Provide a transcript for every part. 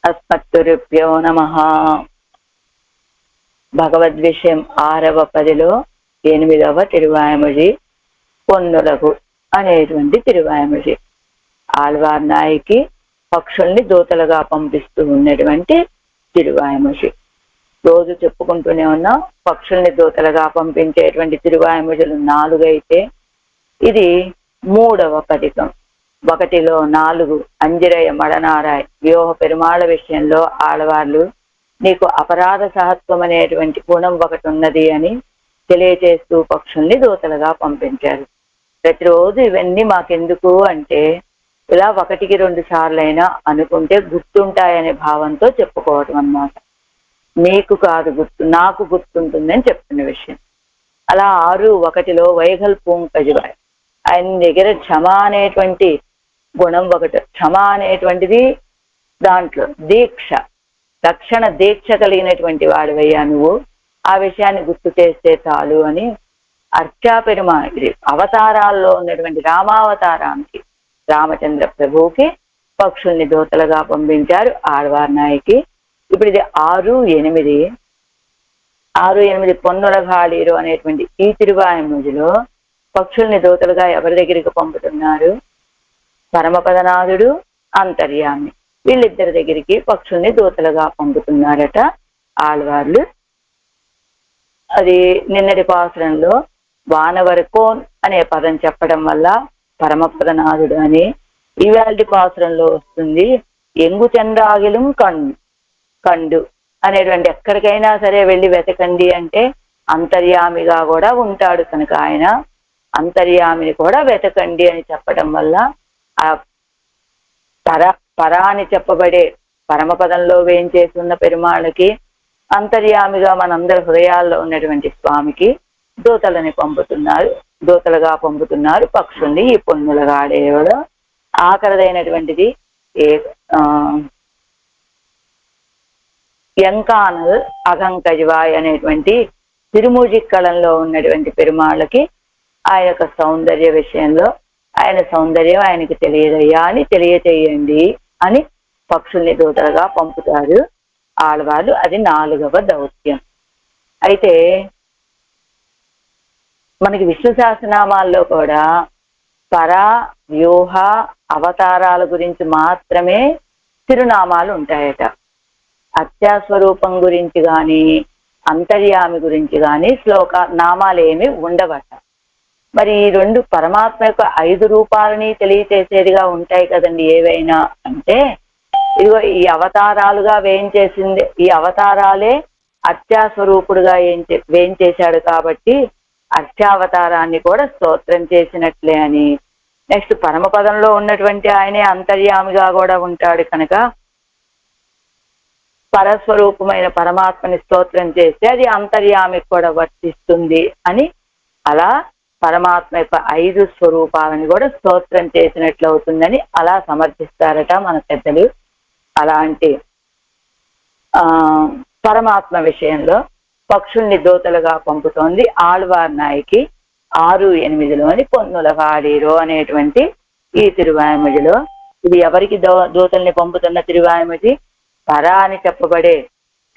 అస్మద్గురుభ్యో నమః. భగవద్విషయం 6వ పదిలో 8వ తిరువాయమొഴി పొన్నులకు అనేటువంటి తిరువాయమొഴి. ఆళ్వార్ నాయకి పక్షుల్ని దూతలుగా పంపిస్తూ ఉన్నటువంటి తిరువాయమొഴి. రోజు చెప్పుకుంటూనే ఉన్నాం, పక్షుల్ని దూతలుగా పంపించేటువంటి తిరువాయమొഴിలు 4 అయితే ఇది 3వ పదికం. 1లో 4 అంజిరయ మడనారాయ్ వ్యూహ పెరుమాళ విషయంలో ఆడవాళ్ళు నీకు అపరాధ సహత్వం అనేటువంటి గుణం ఒకటి ఉన్నది అని తెలియచేస్తూ పక్షుల్ని దూతలుగా పంపించారు. ప్రతిరోజు ఇవన్నీ మాకెందుకు అంటే ఇలా 1కి 2 సార్లైనా అనుకుంటే గుర్తుంటాయనే భావంతో చెప్పుకోవటం అన్నమాట. నీకు కాదు గుర్తు, నాకు గుర్తుంటుందని చెప్తున్న విషయం. అలా 6:1లో వైఘల్ పూంకజువాయ్ ఆయన దగ్గర క్షమ అనేటువంటి గుణం ఒకటి. క్షమ అనేటువంటిది దాంట్లో దీక్ష, రక్షణ దీక్ష కలిగినటువంటి వాడివయ్యా నువ్వు, ఆ విషయాన్ని గుర్తు చేస్తే చాలు అని అర్చా పెరుమాళి అవతారాల్లో ఉన్నటువంటి రామావతారానికి రామచంద్ర ప్రభువుకి పక్షుల్ని దూతలుగా పంపించారు ఆళ్వార్ నాయకి. ఇప్పుడు ఇది 6-8 పొన్నుల గాళీరు అనేటువంటి ఈ తిరువాయమొഴിలో పక్షుల్ని దూతలుగా ఎవరి దగ్గరికి పంపుతున్నారు? పరమపదనాథుడు, అంతర్యామి, వీళ్ళిద్దరి దగ్గరికి పక్షుల్ని దూతలుగా పంపుతున్నారట ఆళ్వార్లు. అది నిన్నటి పాసురంలో వానవరకోన్ అనే పదం చెప్పడం వల్ల పరమపదనాథుడు అని, ఇవాళ పాసురంలో వస్తుంది ఎంగు చంద్రాగిలం కండు అనేటువంటి, ఎక్కడికైనా సరే వెళ్ళి వెతకండి అంటే అంతర్యామిగా కూడా ఉంటాడు కనుక ఆయన అంతర్యామిని కూడా వెతకండి అని చెప్పడం వల్ల ఆ పరా అని చెప్పబడే పరమపదంలో వేయించేస్తున్న పెరుమాళ్ళకి అంతర్యామిగా మనందరి హృదయాల్లో ఉన్నటువంటి స్వామికి దూతలుగా పంపుతున్నారు పక్షుల్ని. ఈ పొన్నుల గాడేవలో ఆఖరిదైనటువంటిది ఎంకానల్ అగంకజవాయ్ అనేటువంటి తిరుమూజిక్కళంలో ఉన్నటువంటి పెరుమాళ్ళకి ఆయన యొక్క సౌందర్య విషయంలో ఆయన సౌందర్యం ఆయనకి తెలియదయ్యా అని తెలియచేయండి అని పక్షుల్ని దూతలుగా పంపుతారు ఆళ్వార్లు. అది 4వ దౌత్యం. అయితే మనకి విష్ణు సహస్రనామాల్లో కూడా పరా వ్యూహ అవతారాల గురించి మాత్రమే తిరునామాలు ఉంటాయట. అత్యాస్వరూపం గురించి కానీ అంతర్యామి గురించి కానీ నామాలు ఏమి ఉండవట. మరి ఈ 2 పరమాత్మ యొక్క 5 రూపాలని తెలియచేసేదిగా ఉంటాయి కదండి ఏవైనా అంటే, ఇదిగో ఈ అవతారాలుగా వేయించేసింది, ఈ అవతారాలే అత్యాస్వరూపుడుగా వేయించేశాడు కాబట్టి అర్చావతారాన్ని కూడా స్తోత్రం చేసినట్లే అని. నెక్స్ట్ పరమపదంలో ఉన్నటువంటి ఆయనే అంతర్యామిగా కూడా ఉంటాడు కనుక పరస్వరూపమైన పరమాత్మని స్తోత్రం చేస్తే అది అంతర్యామికి కూడా వర్తిస్తుంది అని, అలా పరమాత్మ యొక్క 5 స్వరూపాలని కూడా స్తోత్రం చేసినట్లు అవుతుందని అలా సమర్థిస్తారట మన పెద్దలు. అలాంటి పరమాత్మ విషయంలో పక్షుల్ని దూతలుగా పంపుతోంది ఆళ్వార్ నాయకి 6-8లోని పొన్నుల గాడీరు అనేటువంటి ఈ తిరువాయమొഴിలో. ఇది ఎవరికి దూతల్ని పంపుతున్న తిరువాయమొഴి? పరా అని చెప్పబడే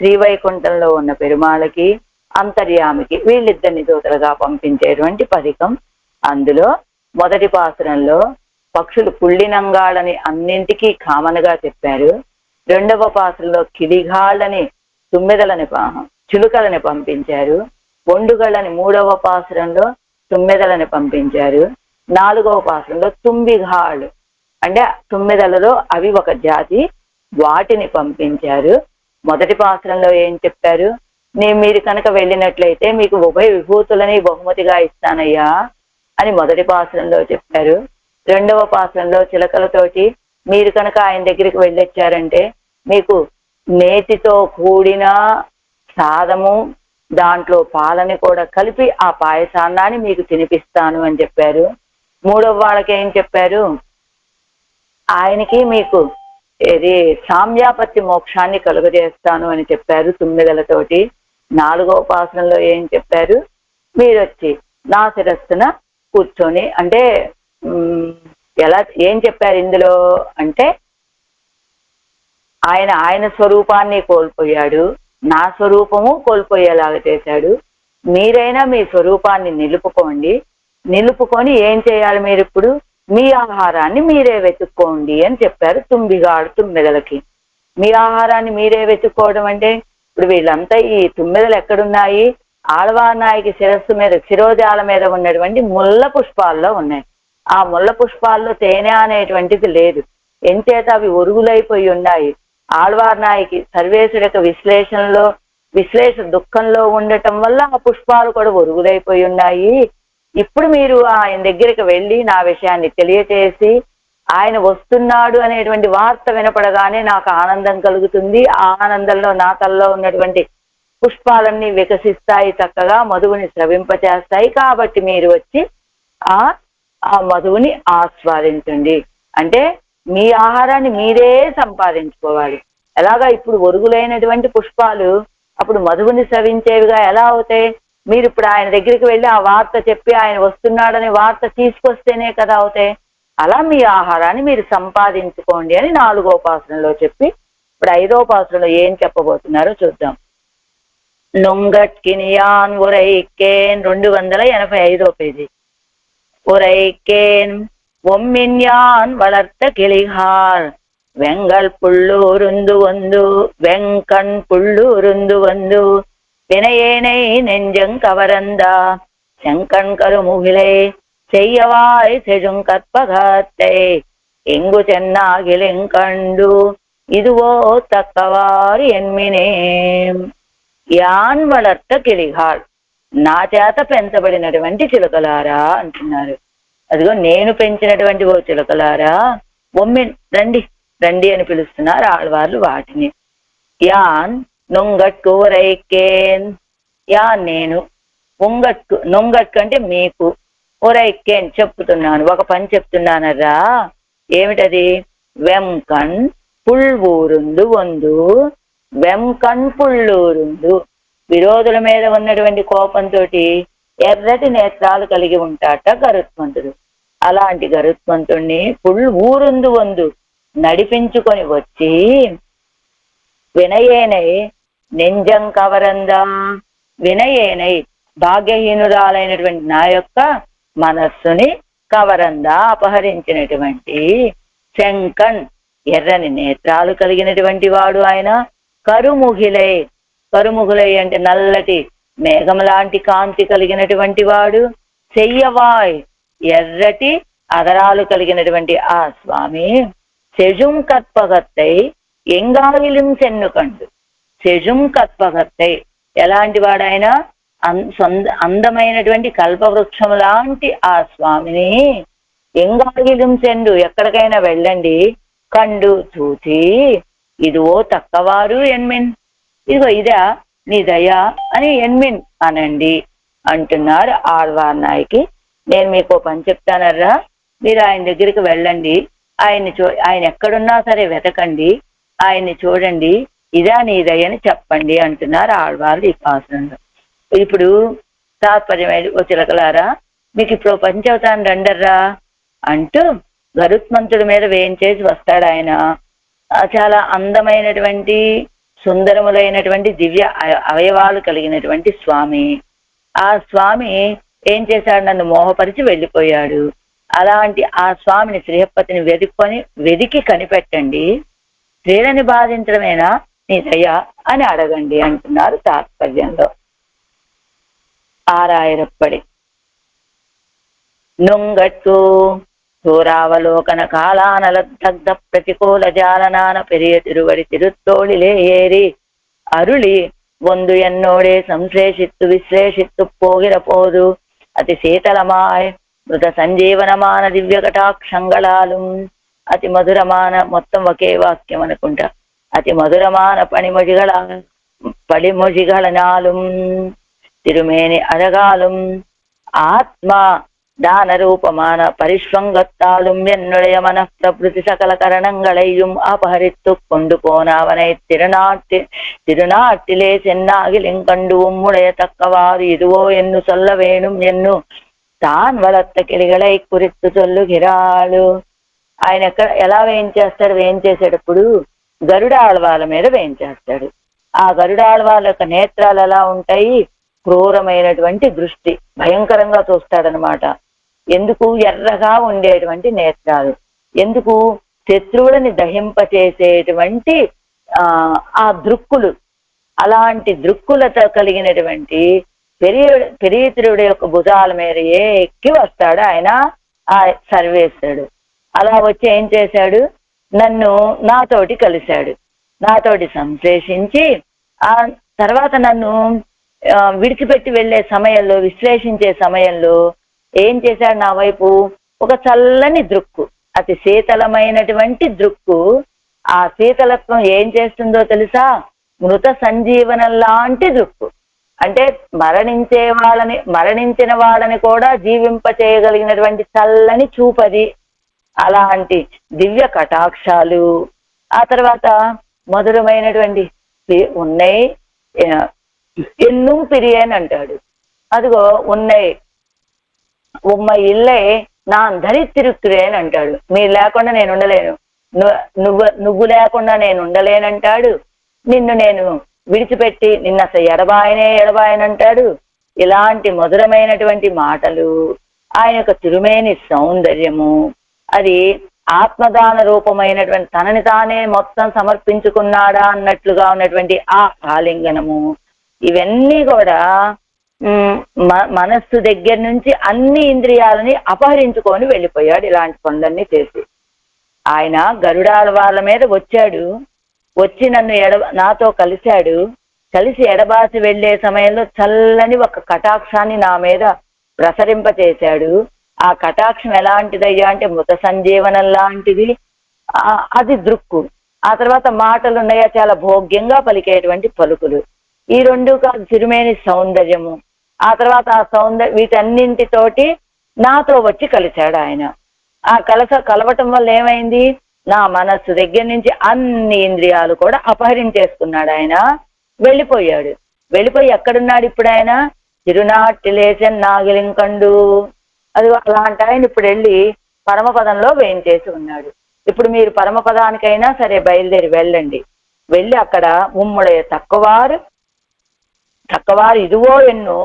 శ్రీవైకుంఠంలో ఉన్న పెరుమాళకి అంతర్యామికి వీళ్ళిద్దరిని దూతలుగా పంపించేటువంటి పథకం. అందులో మొదటి పాసురంలో పక్షులు పుళ్ళినంగాళ్ళని అన్నింటికీ కామన్గా చెప్పారు. 2వ పాసురంలో కిలిగాళ్ళని చిలుకలని పంపించారు. బొండుగళ్ళని 3వ పాసురంలో తుమ్మెదలని పంపించారు. 4వ పాసురంలో తుంబిగాళ్ళు అంటే తుమ్మెదలలో అవి ఒక జాతి, వాటిని పంపించారు. మొదటి పాసురంలో ఏం చెప్పారు? మీరు కనుక వెళ్ళినట్లయితే మీకు ఉభయ విభూతులని బహుమతిగా ఇస్తానయ్యా అని మొదటి పాసురంలో చెప్పారు. 2వ పాసురంలో చిలకలతోటి మీరు కనుక ఆయన దగ్గరికి వెళ్ళొచ్చారంటే మీకు నేతితో కూడిన సాదము, దాంట్లో పాలని కూడా కలిపి ఆ పాయసాన్నాన్ని మీకు తినిపిస్తాను అని చెప్పారు. 3వ వాళ్ళకి ఏం చెప్పారు? ఆయనకి మీకు సామ్యాపత్తి మోక్షాన్ని కలుగజేస్తాను అని చెప్పారు తుమ్మెదలతోటి. 4వ పాసురంలో ఏం చెప్పారు? మీరొచ్చి నా శిరస్సున కూర్చొని అంటే ఎలా ఏం చెప్పారు ఇందులో అంటే ఆయన స్వరూపాన్ని కోల్పోయాడు, నా స్వరూపము కోల్పోయేలాగా చేశాడు. మీరైనా మీ స్వరూపాన్ని నిలుపుకొని ఏం చేయాలి మీరు ఇప్పుడు మీ ఆహారాన్ని మీరే వెతుక్కోండి అని చెప్పారు తుంబిగాడు తుమ్మెదలకి. మీ ఆహారాన్ని మీరే వెతుక్కోవడం అంటే ఇప్పుడు వీళ్ళంతా ఈ తుమ్మెదలు ఎక్కడున్నాయి, ఆళ్వార్నాయకి శిరస్సు మీద శిరోజాల మీద ఉన్నటువంటి ముళ్ళ పుష్పాల్లో ఉన్నాయి. ఆ ముళ్ళ పుష్పాల్లో తేనె అనేటువంటిది లేదు, ఎంచేత అవి ఒరుగులైపోయి ఉన్నాయి. ఆళ్వార్నాయకి సర్వేశ్వరి యొక్క విశ్లేష దుఃఖంలో ఉండటం వల్ల ఆ పుష్పాలు కూడా ఒరుగులైపోయి ఉన్నాయి. ఇప్పుడు మీరు ఆయన దగ్గరికి వెళ్ళి నా విషయాన్ని తెలియచేసి ఆయన వస్తున్నాడు అనేటువంటి వార్త వినపడగానే నాకు ఆనందం కలుగుతుంది. ఆ ఆనందంలో నా తల్లో ఉన్నటువంటి పుష్పాలన్నీ వికసిస్తాయి, చక్కగా మధువుని స్రవింపచేస్తాయి. కాబట్టి మీరు వచ్చి ఆ మధువుని ఆస్వాదించండి అంటే మీ ఆహారాన్ని మీరే సంపాదించుకోవాలి. ఎలాగా ఇప్పుడు ఒరుగులైనటువంటి పుష్పాలు అప్పుడు మధువుని స్రవించేవిగా ఎలా అవుతాయి? మీరు ఇప్పుడు ఆయన దగ్గరికి వెళ్ళి ఆ వార్త చెప్పి ఆయన వస్తున్నాడనే వార్త తీసుకొస్తేనే కదా అవుతాయి. అలా మీ ఆహారాన్ని మీరు సంపాదించుకోండి అని 4వ పాసురంలో చెప్పి ఇప్పుడు 5వ పాసురంలో ఏం చెప్పబోతున్నారో చూద్దాం. నొంగట్కినియాన్ ఉరైకేన్ 285వ పేజీ. உரைக்கேன் ஒம்மின்யான் வளர்த்த கிளிகார் வெங்கல் புள்ளூருந்து வந்து வெங்கண் புள்ளூருந்து வந்து வினையேனை நெஞ்சங் கவரந்தா செங்கண் கருமுகிலை செய்யவாய் செழுங் கற்பகத்தை எங்கு சென்னாகிலெங்கண்டு இதுவோ தக்கவாறு என்மினே. యాన్ వళర్త కిళిగాల్ నా చేత పెంచబడినటువంటి చిలుకలారా అంటున్నారు. అదిగో నేను పెంచినటువంటి ఓ చిలుకలారా ఒమ్మిన్ రండి రండి అని పిలుస్తున్నారు ఆళ్వార్లు వాటిని. యాన్ నొంగట్కు ఒరైకేన్ యాన్ నేను, ఉంగట్కు నొంగట్కు అంటే మీకు, ఒరైకేన్ చెప్తున్నాను ఒక పని చెప్తున్నానరా. ఏమిటది? వెంకణ్ పుల్వూరుందు వందు వెంకణ్ పుల్లూరుందు. విరోధుల మీద ఉన్నటువంటి కోపంతో ఎర్రటి నేత్రాలు కలిగి ఉంటాట గరుత్మంతుడు. అలాంటి గరుత్మంతుణ్ణి ఊరుందు వందు నడిపించుకొని వచ్చి వినయేనై నెంజం కవరందా వినయేనై భాగ్యహీనురాలైనటువంటి నా యొక్క మనస్సుని కవరందా అపహరించినటువంటి శంకన్ ఎర్రని నేత్రాలు కలిగినటువంటి వాడు ఆయన. కరుముగిలై కరుముగులై అంటే నల్లటి మేఘం లాంటి కాంతి కలిగినటువంటి వాడు. చెయ్యవాయ్ ఎర్రటి అదరాలు కలిగినటువంటి ఆ స్వామి. సెజుం కత్పగత్తై ఎంగావిలిం సెన్నుకండు. సెజుం కత్పగత్తై ఎలాంటి వాడైనా అందమైనటువంటి కల్పవృక్షం లాంటి ఆ స్వామిని ఎంగాగిలిం సెండు ఎక్కడికైనా వెళ్ళండి కండు చూచి ఇదివో తక్కవారు ఎన్మిన్ ఇదిగో ఇదా నీ దయా అని ఎన్మిన్ అనండి అంటున్నారు ఆళ్వార్నాయకి. నేను మీకు పని చెప్తానర్రా, మీరు ఆయన దగ్గరికి వెళ్ళండి, ఆయన ఎక్కడున్నా సరే వెతకండి, ఆయన్ని చూడండి, ఇదా నీ దయని చెప్పండి అంటున్నారు ఆళ్వార్లు ఈ పాసురంలో. ఇప్పుడు తాత్పర్యం ఓ చిలకలారా మీకు ఇప్పుడు పని చెబుతాను రండర్రా అంటూ గరుత్మంతుడి మీద వేయించేసి వస్తాడు ఆయన. చాలా అందమైనటువంటి సుందరములైనటువంటి దివ్య అవయవాలు కలిగినటువంటి స్వామి. ఆ స్వామి ఏం చేశాడు? నన్ను మోహపరిచి వెళ్ళిపోయాడు. అలాంటి ఆ స్వామిని శ్రీహప్పతిని వెదికి కనిపెట్టండి, స్త్రీలని బాధించడమేనా నీ దయ అని అడగండి అంటున్నారు తాత్పర్యంలో. ఆరాయిరప్పడి నొంగట్టు சூறாவலோகன காலானல தக்த பிரதிகூல ஜாலனான பெரிய திருவடி திருத்தோளிலே ஏறி அருளி ಒಂದು ಎನ್ನೋಡೆ ಸಂಶ್ಲೇಷಿತ್ತು ವಿಶ್ಲೇಷಿತ್ತು పోగిర పోదు అతి శీతలమాయ్ మృత సంజీవనమాన దివ్య కటాక్షంగళాలు అతి మధురమాన మొత్తం ఒకే వాక్యం అనుకుంటా. అతి మధురమాన పడిమొజిగళనాలు తిరుమేని అడగాలు ఆత్మ தான ரூபமான பரிஷ்வங்கத்தாலும் என்னுடைய மனப்பிரபுதி சகல கரணங்களையும் அபகரித்து கொண்டு போனவனை திருநாட்டிலே சென்னாகில் எங்கண்டு உம்முடைய தக்கவாறு இதுவோ என்று சொல்ல வேணும் என்னும் తాన్ వళర్త కిలిగలై కురిత్తు చొల్లుగిరాలు. ఆయన ఎలా వేయించేస్తాడు? వేయించేసేటప్పుడు గరుడ ఆళ్వాల మీద వేయించేస్తాడు. ఆ గరుడ ఆళ్వాల యొక్క నేత్రాలు ఎలా ఉంటాయి? క్రూరమైనటువంటి దృష్టి, భయంకరంగా చూస్తాడనమాట. ఎందుకు? ఎర్రగా ఉండేటువంటి నేత్రాలు. ఎందుకు? శత్రువులని దహింపచేసేటువంటి ఆ దృక్కులు, అలాంటి దృక్కులతో కలిగినటువంటి పెరీతురుడి యొక్క భుజాల మీద ఎక్కి వస్తాడు ఆయన ఆ సర్వేశ్వరుడు. అలా వచ్చి ఏం చేశాడు? నాతోటి కలిశాడు, నాతోటి సంశ్లేషించి ఆ తర్వాత నన్ను విడిచిపెట్టి వెళ్లే సమయంలో, విశ్లేషించే సమయంలో ఏం చేశాడు? నా వైపు ఒక చల్లని దృక్కు, అతి శీతలమైనటువంటి దృక్కు. ఆ శీతలత్వం ఏం చేస్తుందో తెలుసా? మృత సంజీవనం లాంటి దృక్కు. అంటే మరణించిన వాళ్ళని కూడా జీవింప చేయగలిగినటువంటి చల్లని చూపది. అలాంటి దివ్య కటాక్షాలు. ఆ తర్వాత మధురమైనటువంటి ఉన్నాయి. ఎన్ను పిరియన్ అంటాడు. అదిగో ఉన్నాయి. ఉమ్మ ఇల్లే నా ధరిత్తిరుక్కురేన్ అంటాడు. మీరు లేకుండా నేను ఉండలేను, నువ్వు లేకుండా నేను ఉండలేనంటాడు. నిన్ను నేను విడిచిపెట్టి నిన్న అసలు ఎడబాయనంటాడు. ఇలాంటి మధురమైనటువంటి మాటలు, ఆయన యొక్క తిరుమేని సౌందర్యము, అది ఆత్మదాన రూపమైనటువంటి తనని తానే మొత్తం సమర్పించుకున్నాడా అన్నట్లుగా ఉన్నటువంటి ఆ ఆలింగనము, ఇవన్నీ కూడా మనస్సు దగ్గర నుంచి అన్ని ఇంద్రియాలని అపహరించుకొని వెళ్ళిపోయాడు. ఇలాంటి పనులన్నీ చేసి ఆయన గరుడాల వాళ్ళ మీద వచ్చాడు. వచ్చి నన్ను నాతో కలిశాడు. కలిసి ఎడబాసి వెళ్లే సమయంలో చల్లని ఒక కటాక్షాన్ని నా మీద ప్రసరింపచేశాడు. ఆ కటాక్షం ఎలాంటిదయ్యా అంటే మృత సంజీవనం లాంటిది. అది దృక్కు. ఆ తర్వాత మాటలు ఉన్నాయా, చాలా భోగ్యంగా పలికేటువంటి పలుకులు. ఈ రెండు కాదు, చిరుమేని సౌందర్యము. ఆ తర్వాత ఆ వీటన్నింటితోటి నాతో వచ్చి కలిశాడు ఆయన. ఆ కలవటం వల్ల ఏమైంది? నా మనస్సు దగ్గర నుంచి అన్ని ఇంద్రియాలు కూడా అపహరించేసుకున్నాడు ఆయన. వెళ్ళిపోయి ఎక్కడున్నాడు ఇప్పుడు ఆయన? తిరునాటిలేసన్ నాగిలింకండు. అది అలాంటి ఆయన ఇప్పుడు వెళ్ళి పరమపదంలో వేయించేసి ఉన్నాడు. ఇప్పుడు మీరు పరమపదానికైనా సరే బయలుదేరి వెళ్ళండి. వెళ్ళి అక్కడ ముమ్ముడే తక్కువారు ఇదివో ఎన్ను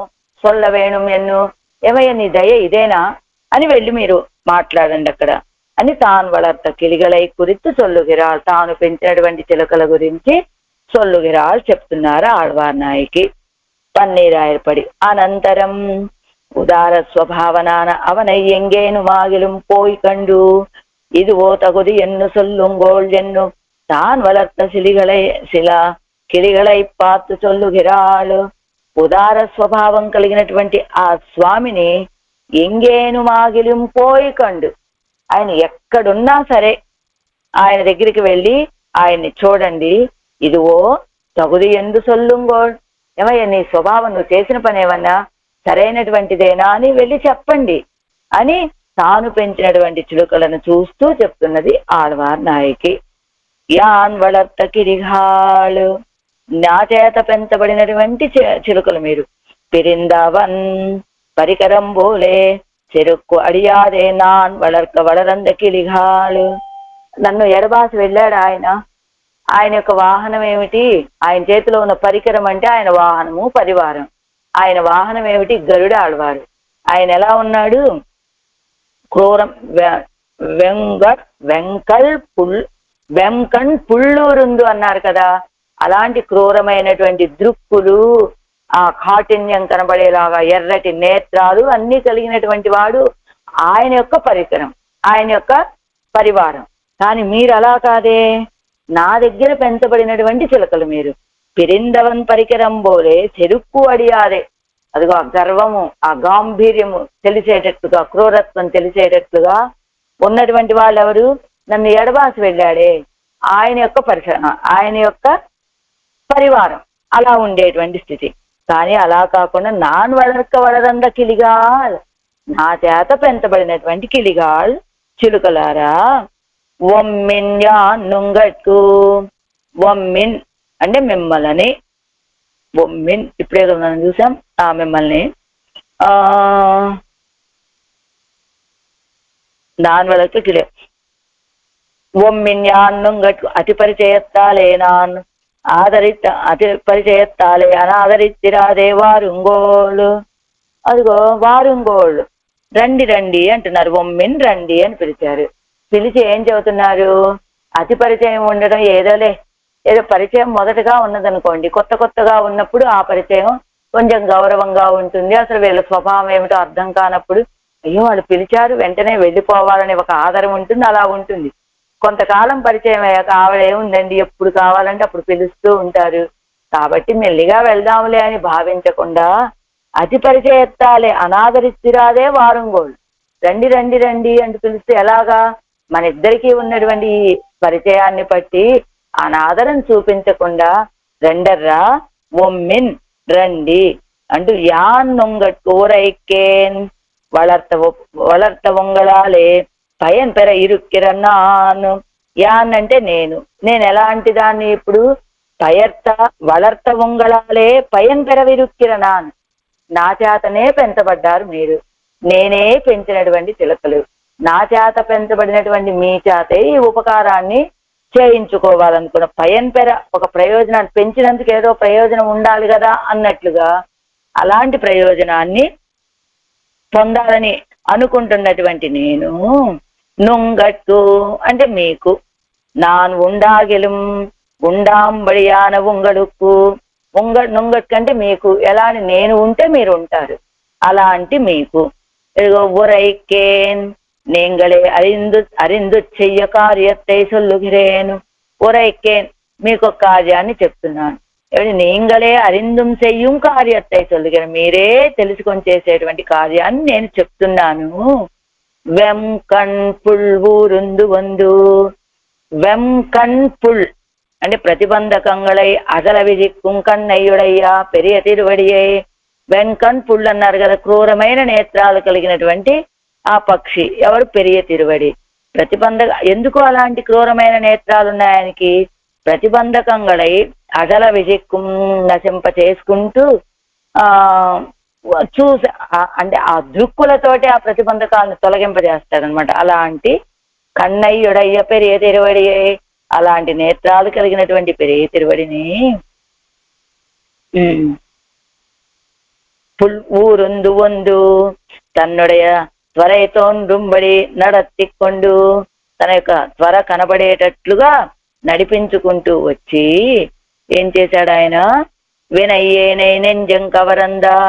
సొల్ల వేణుం ఎన్ను, ఏమయ్య నీ దయ ఇదేనా అని వెళ్ళి మీరు మాట్లాడండి అక్కడ అని తాను వళర్త కిలిగలై కురిత్తు సొల్లుగిరాలు, తాను పెంచినటువంటి చిలకల గురించి సొల్లుగిరాలు చెప్తున్నారు ఆళ్వార్ నాయకి. పన్నీరాయర్పడి అనంతరం ఉదార స్వభావనాన అవనై ఎంగేను మాగిலும் పోయి కండు ఇదివో తగుది ఎన్ను సొల్లుంగోళ్ ఎన్ను తాన్ వளர்த்த కిలిగలై పాత్తు సొల్లుగిరాలు. ఉదార స్వభావం కలిగినటువంటి ఆ స్వామిని ఎంగేను మాగిലും పోయి కండు, ఆయన ఎక్కడున్నా సరే ఆయన దగ్గరికి వెళ్ళి ఆయన్ని చూడండి. ఇదివో తగుది ఎందు సొల్లుంగోళ్, ఏమయ్య నీ స్వభావం, నువ్వు చేసిన పని ఏమన్నా సరైనటువంటిదేనా అని వెళ్ళి చెప్పండి అని తాను పెంచినటువంటి చిలుకలను చూస్తూ చెప్తున్నది ఆళ్వార్ నాయకి. యాన్ వళర్త కిరిగాళ్ళు, నా చేత పెంచబడినటువంటి చిలుకలు మీరు. పిరిందవన్ పరికరం బోలే చెరుక్కు అడియాదే నాన్ వళరంద కిలిగాళ్ళు. నన్ను ఎడబాసి వెళ్ళాడు ఆయన. ఆయన యొక్క వాహనం ఏమిటి? ఆయన చేతిలో ఉన్న పరికరం అంటే ఆయన వాహనము, పరివారం. ఆయన వాహనం ఏమిటి? గరుడ ఆళ్వారు. ఆయన ఎలా ఉన్నాడు? క్రూరం వెంకణ్ పుళ్ళూరుందు అన్నారు కదా. అలాంటి క్రూరమైనటువంటి దృక్కులు, ఆ కాఠిన్యం కనబడేలాగా ఎర్రటి నేత్రాలు అన్ని కలిగినటువంటి వాడు ఆయన యొక్క పరికరం, ఆయన యొక్క పరివారం. కానీ మీరు అలా కాదే, నా దగ్గర పెంచబడినటువంటి చిలకలు మీరు. పిరిందవన్ పరికరం బోలే చెరుక్కు అడియాదే, అదిగో ఆ గర్వము, ఆ గాంభీర్యము తెలిసేటట్లుగా, క్రూరత్వం తెలిసేటట్లుగా ఉన్నటువంటి వాళ్ళు ఎవరు? నన్ను ఎడబాసి వెళ్ళాడే ఆయన యొక్క పరిసరం, ఆయన యొక్క పరివారం. అలా ఉండేటువంటి స్థితి. కానీ అలా కాకుండా నాన్ వళరంద కిలిగాల్, నా చేత పెంచబడినటువంటి కిలిగాల్ చిలుకలారా. ఒమ్మిన్ యా నుంగట్కు, ఒమ్మిన్ అంటే మిమ్మల్ని, ఒమ్మిన్ ఇప్పుడే మనం చూసాం. మిమ్మల్ని దానివల్ల கிளை ஒம்மின் யான் நுங்கட்கு அதிபரிச்சயத்தாலே நான் அதிపరిచయత్తాలే అనాదరిత్తిరాదే వారుంగోళ్ళు. అదిగో వారుంగోళ్ళు రండి రండి అంటున్నారు. ఒమ్మిన్ రండి అని పిలిచారు. పిలిచి ఏం చెబుతున్నారు? అతి పరిచయం ఉండడం ఏదో పరిచయం మొదటగా ఉన్నదనుకోండి, కొత్తగా ఉన్నప్పుడు ఆ పరిచయం కొంచెం గౌరవంగా ఉంటుంది. అసలు వీళ్ళ స్వభావం ఏమిటో అర్థం కానప్పుడు అయ్యో వాళ్ళు పిలిచారు వెంటనే వెళ్ళిపోవాలనే ఒక ఆదరం ఉంటుంది, అలా ఉంటుంది. కొంతకాలం పరిచయం అయ్యాక ఆవిడ ఏముందండి ఎప్పుడు కావాలంటే అప్పుడు పిలుస్తూ ఉంటారు, కాబట్టి మెల్లిగా వెళ్దాంలే అని భావించకుండా అతి పరిచయత్తాలే అనాదరిస్తురాదే వారుంగోళ్ళు. రండి రండి రండి అంటూ పిలిస్తే ఎలాగా? మన ఇద్దరికీ ఉన్నటువంటి పరిచయాన్ని బట్టి అనాదరం చూపించకుండా రెండర్రా ఒమ్మిన్ రండి అంటూ యాన్ నొంగట్ ఊరైకేన్ వளர்த்த உங்களாலே பயன் பெற இருக்கிறన్నాను. యాన్ అంటే నేను ఎలాంటి దాన్ని ఇప్పుడు వளர்த்த உங்களாலே பயன் பெறவிருக்கிறనాను. నా చేతనే పెంచబడ్డారు మీరు, నేనే పెంచినటువంటి చిలకలు, నా చేత పెంచబడినటువంటి మీ చేతే ఈ ఉపకారాన్ని చేయించుకోవాలనుకున్న పయన్ పెర ఒక ప్రయోజనాన్ని పెంచినందుకు ఏదో ప్రయోజనం ఉండాలి కదా అన్నట్లుగా అలాంటి ప్రయోజనాన్ని పొందాలని అనుకుంటున్నటువంటి నేను నుంగట్టు అంటే మీకు నాన్ ఉండాగెలుం ఉండాంబడియాన ఉంగడుక్కు నుంగట్టు అంటే మీకు ఎలాంటి నేను ఉంటే మీరు ఉంటారు, అలాంటి మీకు ఉరైకేన్ நீங்களே அறிந்து చెయ్య కార్యத்தை சொல்லுகிறேன். ఉరైకేన్ మీకు కార్యాన్ని చెప్తున్నాను. నీంగలే అరిందుం చెయ్యం కార్యத்தை சொல்லுகிறேன், మీరే తెలుసుకొని చేసేటువంటి కార్యాన్ని నేను చెప్తున్నాను. వెం కణ్ పుల్ ఊరుందు వందు. వెం కణ్ పుల్ అంటే ప్రతిబంధకంగళై అజల విధిక్కుం కన్నయ్యుడయ్యా పెరియ తిరువడియై. వెంకణ్ పుల్ అన్నారు కదా, క్రూరమైన నేత్రాలు కలిగినటువంటి ఆ పక్షి ఎవరు? పెరియ తిరువడి. ఎందుకు అలాంటి క్రూరమైన నేత్రాలు ఉన్నాయనికి? ప్రతిబంధకంగళై అజల విజిక్కు నశింప చేసుకుంటూ చూసి అంటే ఆ దృక్కులతోటి ఆ ప్రతిబంధకాలను తొలగింపజేస్తాడనమాట. అలాంటి కన్నయ్యుడయ్య పెరియ తిరువడి, అలాంటి నేత్రాలు కలిగినటువంటి పెరియ తిరువడిని ఊరుందు వందు తన్నుடைய త్వరై తోన్రుంబడి నడత్తికొండు, తన యొక్క త్వర కనబడేటట్లుగా నడిపించుకుంటూ వచ్చి ఏం చేశాడు ఆయన? వినయ్యేనై నెంజం కవరందా,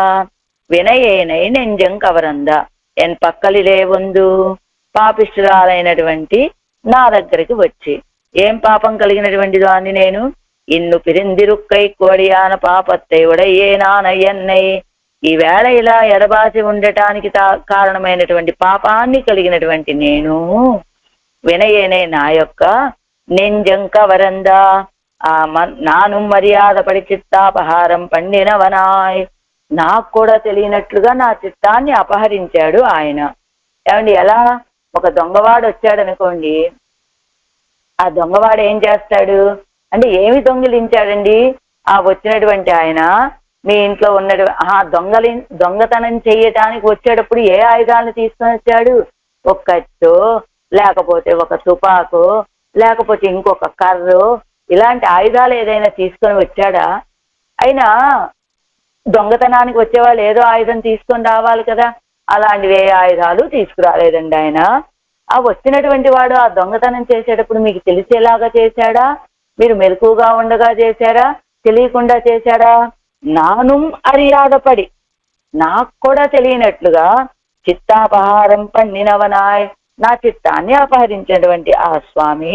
వినయేనై నెంజం కవరందా, ఎన్ పక్కలిలే వందు పాపిష్ఠురాలైనటువంటి నా దగ్గరికి వచ్చి, ఏం పాపం కలిగినటువంటి దాన్ని నేను? ఇన్ను పిరిందిరుక్కై కోడియాన పాపత్తై ఉడయ్యే నానయ్యన్నై, ఈవేళ ఇలా ఎడబాసి ఉండటానికి కారణమైనటువంటి పాపాన్ని కలిగినటువంటి నేను వినయేనే నా యొక్క నెంజం కవరందా నాను మర్యాద పడి చిత్తాపహారం పండినవనాయ్, నాకు కూడా తెలియనట్లుగా నా చిత్తాన్ని అపహరించాడు ఆయన. ఏమండి ఎలా? ఒక దొంగవాడు వచ్చాడు అనుకోండి, ఆ దొంగవాడు ఏం చేస్తాడు అంటే ఏమి దొంగిలించాడండి? ఆ వచ్చినటువంటి ఆయన మీ ఇంట్లో దొంగతనం చేయటానికి వచ్చేటప్పుడు ఏ ఆయుధాలను తీసుకొని వచ్చాడు? ఒక కట్టో లేకపోతే ఒక తుపాకో లేకపోతే ఇంకొక కర్రో ఇలాంటి ఆయుధాలు ఏదైనా తీసుకొని వచ్చాడా? అయినా దొంగతనానికి వచ్చేవాళ్ళు ఏదో ఆయుధం తీసుకొని రావాలి కదా, అలాంటివి ఏ ఆయుధాలు తీసుకురాలేదండి ఆయన. ఆ వచ్చినటువంటి వాడు ఆ దొంగతనం చేసేటప్పుడు మీకు తెలిసేలాగా చేశాడా? మీరు మెలకుగా ఉండగా చేశారా? తెలియకుండా చేశాడా? నానుం అర్యాదపడి నాకు కూడా తెలియనట్లుగా చిత్తాపహారం పండినవనాయ్, నా చిత్తాన్ని అపహరించినటువంటి ఆ స్వామి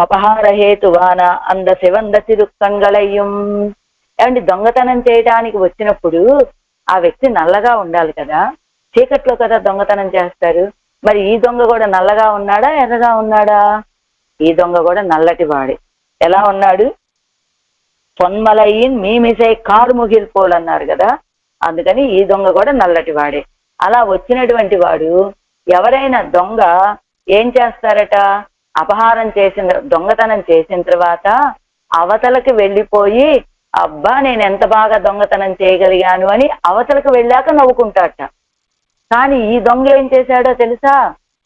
అపహార హేతువాన అంద శివంద తిరుక్కన్గళయ్యం. ఏమంటే దొంగతనం చేయడానికి వచ్చినప్పుడు ఆ వ్యక్తి నల్లగా ఉండాలి కదా, చీకట్లో కదా దొంగతనం చేస్తారు. మరి ఈ దొంగ కూడా నల్లగా ఉన్నాడా ఎర్రగా ఉన్నాడా? ఈ దొంగ కూడా నల్లటి వాడే. ఎలా ఉన్నాడు? పొన్మలయ్యిన్ మీమిసై కారు ముగిలిపోలు అన్నారు కదా, అందుకని ఈ దొంగ కూడా నల్లటి వాడే. అలా వచ్చినటువంటి వాడు ఎవరైనా దొంగ ఏం చేస్తారట? దొంగతనం చేసిన తర్వాత అవతలకి వెళ్ళిపోయి అబ్బా నేను ఎంత బాగా దొంగతనం చేయగలిగాను అని అవతలకు వెళ్ళాక నవ్వుకుంటాడట. కానీ ఈ దొంగ ఏం చేశాడో తెలుసా?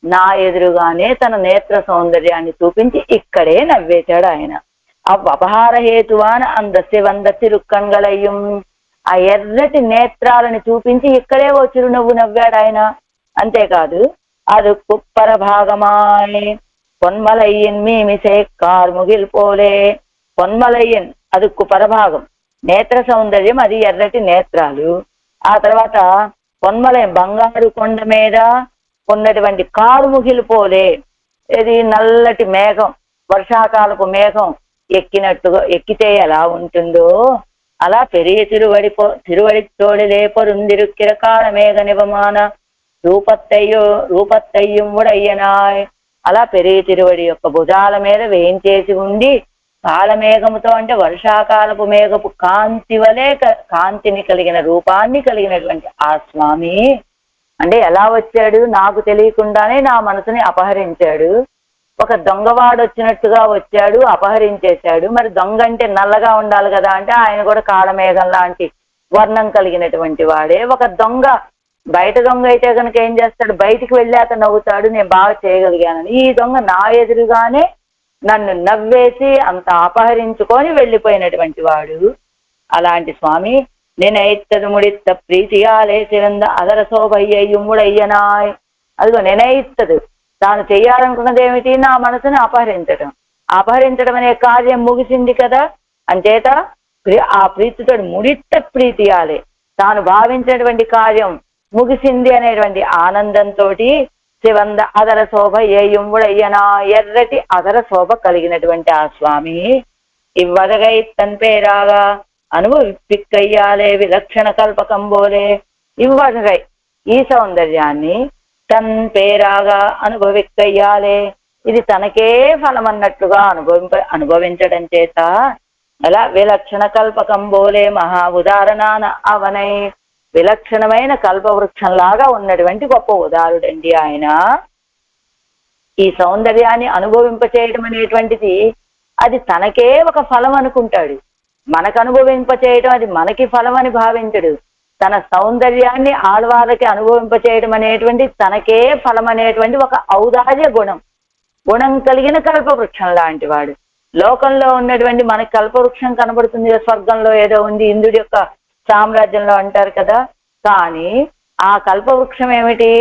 నా ఎదురుగానే తన నేత్ర సౌందర్యాన్ని చూపించి ఇక్కడే నవ్వేశాడు ఆయన. అపహార హేతువాన అందస్య వంద తిరుక్కన్గలయ్యం, ఆ ఎర్రటి నేత్రాలని చూపించి ఇక్కడే ఓ చిరునవ్వు నవ్వాడు ఆయన. అంతేకాదు అది కుప్పర భాగమాయ్ పొన్మలయ్యన్ మీమిసే కార్ముగిల్ పోలే. పొన్మలయ్యన్ అదుక్కు పరభాగం, నేత్ర సౌందర్యం, అది ఎర్రటి నేత్రాలు. ఆ తర్వాత పొన్మలయం బంగారు కొండ మీద ఉన్నటువంటి కారుముగిల్ పోలే, ఇది నల్లటి మేఘం, వర్షాకాలపు మేఘం ఎక్కినట్టుగా, ఎక్కితే ఎలా ఉంటుందో అలా పెరియ తిరువడి తోడిలే పొరుందిరుక్కిరకాల మేఘ నివమాన రూపత్తయ్యం ఉడయ్యనాయ్. అలా పెరియ తిరువడి యొక్క భుజాల మీద వేయించేసి ఉండి కాలమేఘముతో, అంటే వర్షాకాలపు మేఘపు కాంతి వలె కాంతిని కలిగిన రూపాన్ని కలిగినటువంటి ఆ స్వామి అంటే ఎలా వచ్చాడు? నాకు తెలియకుండానే నా మనసుని అపహరించాడు. ఒక దొంగవాడు వచ్చినట్టుగా వచ్చాడు, అపహరించేశాడు. మరి దొంగ అంటే నల్లగా ఉండాలి కదా, అంటే ఆయన కూడా కాలమేఘం లాంటి వర్ణం కలిగినటువంటి వాడే. ఒక దొంగ, బయట దొంగ అయితే కనుక ఏం చేస్తాడు? బయటికి వెళ్ళాక నవ్వుతాడు, నేను బాగా చేయగలిగానని. ఈ దొంగ నా ఎదురుగానే నన్ను నవ్వేసి అంత అపహరించుకొని వెళ్ళిపోయినటువంటి వాడు. అలాంటి స్వామి నినైత్తదు ముడిత్త ప్రీతియాలే సిరంద అదర శోభయ్యుముడయ్యనాయ్. అదిగో నినైత్తదు, తాను చెయ్యాలనుకున్నది ఏమిటి? నా మనసుని అపహరించడం. అపహరించడం అనే కార్యం ముగిసింది కదా, అంచేత ఆ ప్రీతితో ముడిత్త ప్రీతియాలే, తాను భావించినటువంటి కార్యం ముగిసింది అనేటువంటి ఆనందంతో శివంద అదర శోభ ఏయుంబుడయ్యనా, ఎర్రటి అదర శోభ కలిగినటువంటి ఆ స్వామి ఇవ్వదగై తన్ పేరాగా అనుభవిక్కయ్యాలే విలక్షణ కల్పకంబోలే. ఇవ్వదగై, ఈ సౌందర్యాన్ని తన్ పేరాగా అనుభవిక్కయ్యాలే, ఇది తనకే ఫలం అన్నట్లుగా అనుభవించడం చేత అలా విలక్షణ కల్పకంబోలే మహా ఉదాహరణాన అవనై, విలక్షణమైన కల్పవృక్షంలాగా ఉన్నటువంటి గొప్ప ఉదారుడండి ఆయన. ఈ సౌందర్యాన్ని అనుభవింపచేయడం అనేటువంటిది అది తనకే ఒక ఫలం అనుకుంటాడు. మనకు అనుభవింపచేయడం అది మనకి ఫలం అని భావించడు. తన సౌందర్యాన్ని ఆడవాళ్ళకి అనుభవింపచేయడం అనేటువంటి తనకే ఫలం అనేటువంటి ఒక ఔదార్య గుణం కలిగిన కల్పవృక్షం లాంటి వాడు. లోకంలో ఉన్నటువంటి మనకి కల్పవృక్షం కనబడుతుంది, స్వర్గంలో ఏదో ఉంది, ఇంద్రుడి యొక్క సామ్రాజ్యంలో అంటారు కదా. కానీ ఆ కల్పవృక్షం ఏమిటి?